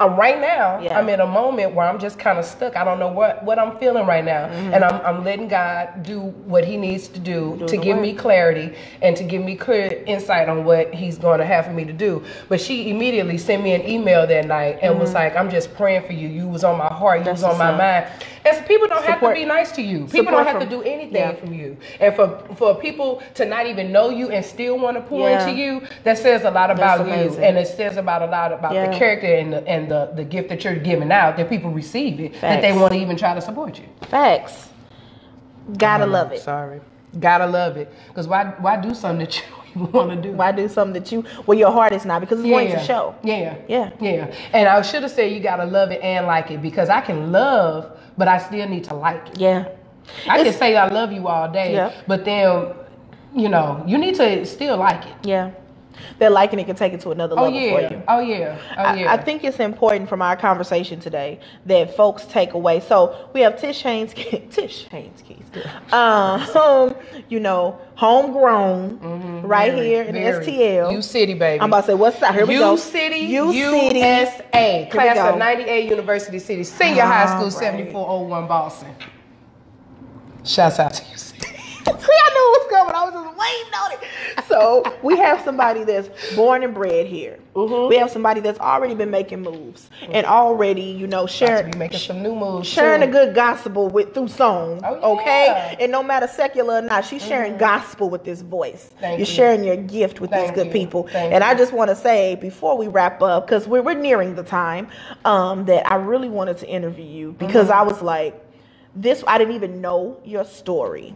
I'm right now, I'm in a moment where I'm just kind of stuck. I don't know what I'm feeling right now. And I'm letting God do what he needs to do to give me clarity and to give me clear insight on what he's going to have for me to do." But she immediately sent me an email that night and was like, "I'm just praying for you. You was on my heart. You was on my mind." And so people don't have to be nice to you. People don't have to do anything from you. And for people to not even know you and still want to pour into you, that says a lot about you. And it says a lot about the character and the gift that you're giving out, that people receive it, that they want to even try to support you. Facts. Gotta love it. Sorry. Gotta love it. Because why do something that you want to do? Why do something that your heart is not? Because it's going to show. Yeah. And I should have said you gotta love it and like it, because I can love, but I still need to like it. Yeah. I can say I love you all day, yeah. but then, you know, you need to still like it. Yeah. That liking it can take it to another level for you. Oh yeah. I think it's important from our conversation today that folks take away. So we have Tish Haynes Keys. You know, homegrown, right here in STL. U City, baby. I'm about to say, what's that? Here we go. U City, USA. Class of 98, University City. Senior high school, 7401 Boston. Shouts out to you. See, I knew it was coming. I was just waiting on it. So we have somebody that's born and bred here. We have somebody that's already been making moves and already, you know, sharing, making some new moves, sharing a good gospel through song. Oh, yeah. Okay, and no matter secular or not, she's sharing gospel with this voice. You're sharing your gift with these good people. And I just want to say before we wrap up, because we're nearing the time, that I really wanted to interview you because I was like, I didn't even know your story,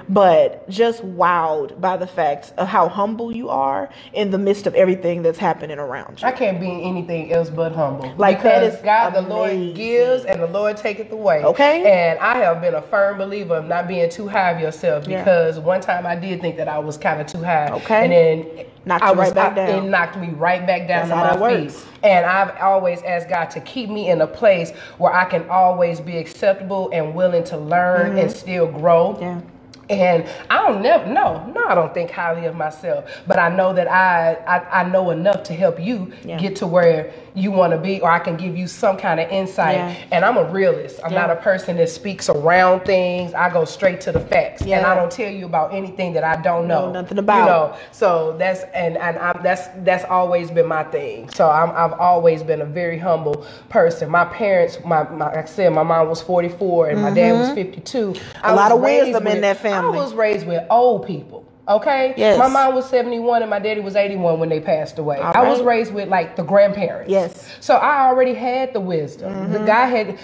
but just wowed by the fact of how humble you are in the midst of everything that's happening around you. I can't be anything else but humble. Like, because that is God, amazing. the Lord gives and the Lord taketh away. Okay. And I have been a firm believer of not being too high of yourself, because one time I did think that I was kind of too high. Okay. And then knocked you right back down. It knocked me right back down That's to my feet. And I've always asked God to keep me in a place where I can always be acceptable and willing to learn and still grow. Yeah. And I don't think highly of myself, but I know that I know enough to help you get to where you want to be, or I can give you some kind of insight. And I'm a realist. I'm not a person that speaks around things. I go straight to the facts, and I don't tell you about anything that I don't know nothing about. You know, so that's always been my thing. So I've always been a very humble person. My parents, like I said, my mom was 44 and my dad was 52. A lot of wisdom in that family. I was raised with old people. Okay. Yes. My mom was 71 and my daddy was 81 when they passed away. I was raised with like the grandparents. Yes. So I already had the wisdom. The guy had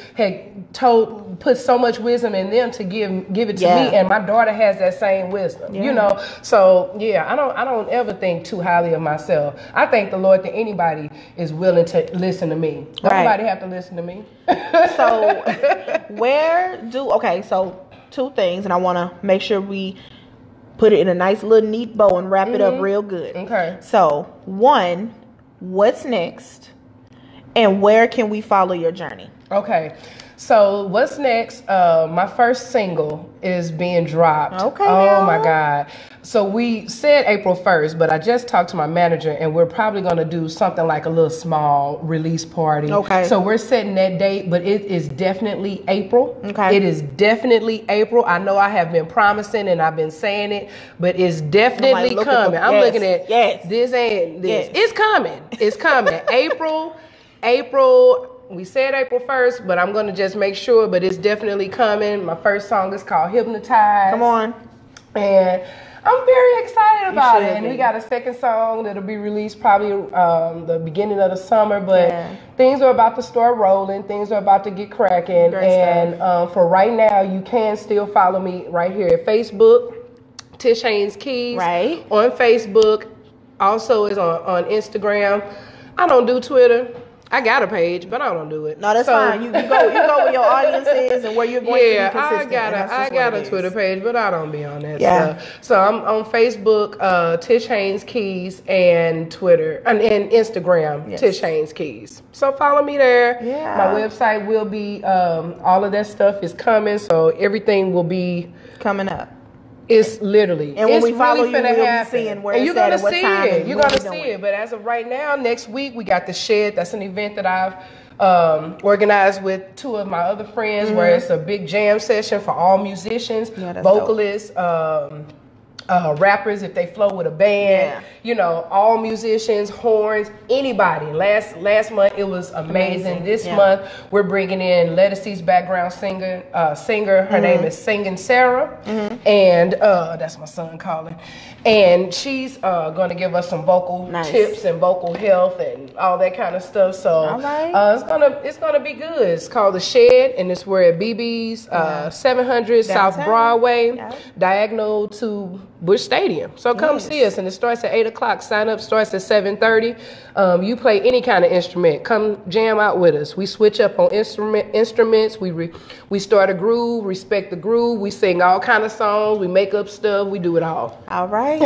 put so much wisdom in them to give it to me, and my daughter has that same wisdom. You know. So I don't ever think too highly of myself. I thank the Lord that anybody is willing to listen to me. Nobody have to listen to me. So so two things, and I want to make sure we put it in a nice little neat bow and wrap it up real good. Okay. So, one, what's next, and where can we follow your journey? Okay. So, what's next? My first single is being dropped. Okay. Oh my God. So we said April 1st, but I just talked to my manager, and we're probably going to do something like a little small release party. Okay. So we're setting that date, but it is definitely April. Okay. It is definitely April. I know I have been promising and I've been saying it, but it's definitely coming. I'm looking at this and this. It's coming. It's coming. April. We said April 1st, but I'm going to just make sure, but it's definitely coming. My first song is called Hypnotized. Come on. And I'm very excited about it. And we got a second song that'll be released probably the beginning of the summer. But things are about to start rolling. Things are about to get cracking. And for right now, you can still follow me right here at Facebook, Tish Haynes Keys. Right. On Facebook. Also is on Instagram. I don't do Twitter. I got a page, but I don't do it. No, that's fine. You go where your audience is and where you're going to be consistent. I got a Twitter page, but I don't be on that stuff. So I'm on Facebook, Tish Haynes Keys, and Twitter and Instagram, Tish Haynes Keys. So follow me there. Yeah. My website will be all of that stuff is coming, so everything will be coming up. It's literally, and when we follow you, we'll be seeing where it's at and what time. You're gonna see it. But as of right now, next week we got the Shed. That's an event that I've organized with two of my other friends, where it's a big jam session for all musicians, vocalists, rappers if they flow with a band, you know, all musicians, horns, anybody. Last month it was amazing. This month we're bringing in Lettucey's background singer. Her name is Singing Sarah, and that's my son calling. And she's going to give us some vocal tips and vocal health and all that kind of stuff. So it's gonna be good. It's called The Shed, and it's where at BB's 700 South Broadway, diagonal to Busch Stadium. So come see us, and it starts at 8 o'clock. Sign up starts at 7:30. You play any kind of instrument. Come jam out with us. We switch up on instruments. We start a groove, respect the groove. We sing all kind of songs. We make up stuff. We do it all. All right.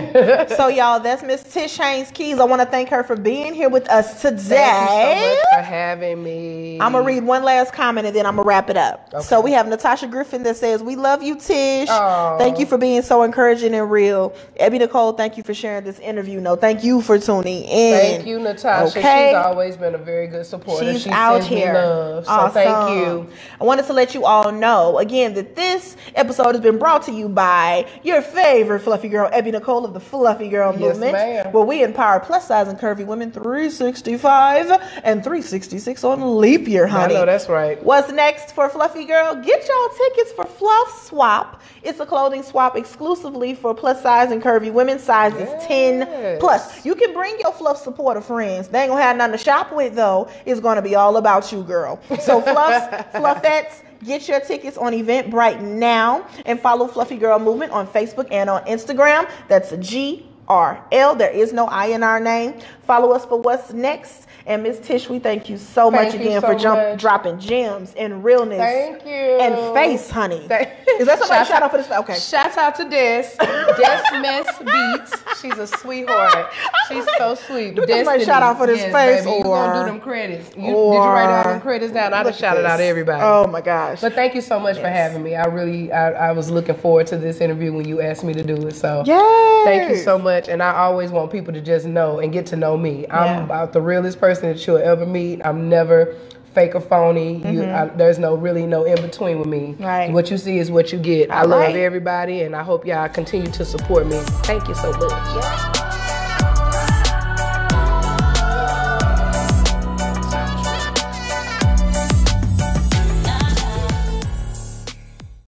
So y'all, that's Miss Tish Haynes Keys. I want to thank her for being here with us today. Thank you so much for having me. I'm going to read one last comment and then I'm going to wrap it up. Okay. So we have Natasha Griffin that says, we love you, Tish. Aww. Thank you for being so encouraging and real. Abby Nicole, thank you for sharing this interview. No, thank you for tuning in. Thank you, Natasha. Okay. She's always been a very good supporter. She's out here. Love, so awesome. Thank you. I wanted to let you all know, again, that this episode has been brought to you by your favorite fluffy girl, Abby Nicole of the Fluffy Girl Movement, where we empower plus size and curvy women 365 and 366 on leap year, honey. I know that's right. What's next for Fluffy Girl? Get y'all tickets for Fluff Swap. It's a clothing swap exclusively for plus size and curvy women, sizes 10 plus. You can bring your Fluff supporter friends. They ain't gonna have nothing to shop with though. It's gonna be all about you, girl. So Fluffettes, get your tickets on Eventbrite now and follow Fluffy Girl Movement on Facebook and on Instagram. That's GRL. There is no I in our name. Follow us for what's next. And Miss Tish, we thank you so much again for dropping gems and realness. Thank you. And face, honey. Is that somebody shout out for this? Okay. Shout out to Des Mess Beats. She's a sweetheart. She's so sweet. Somebody shout out for this face. Baby, you gonna do them credits. Did you write all them credits down? I just shouted out everybody. Oh my gosh. But thank you so much for having me. I was looking forward to this interview when you asked me to do it. So thank you so much. And I always want people to just know and get to know me. I'm about the realest person that you'll ever meet. I'm never fake or phony. There's really no in between with me. Right. What you see is what you get. I love everybody, and I hope y'all continue to support me. Thank you so much.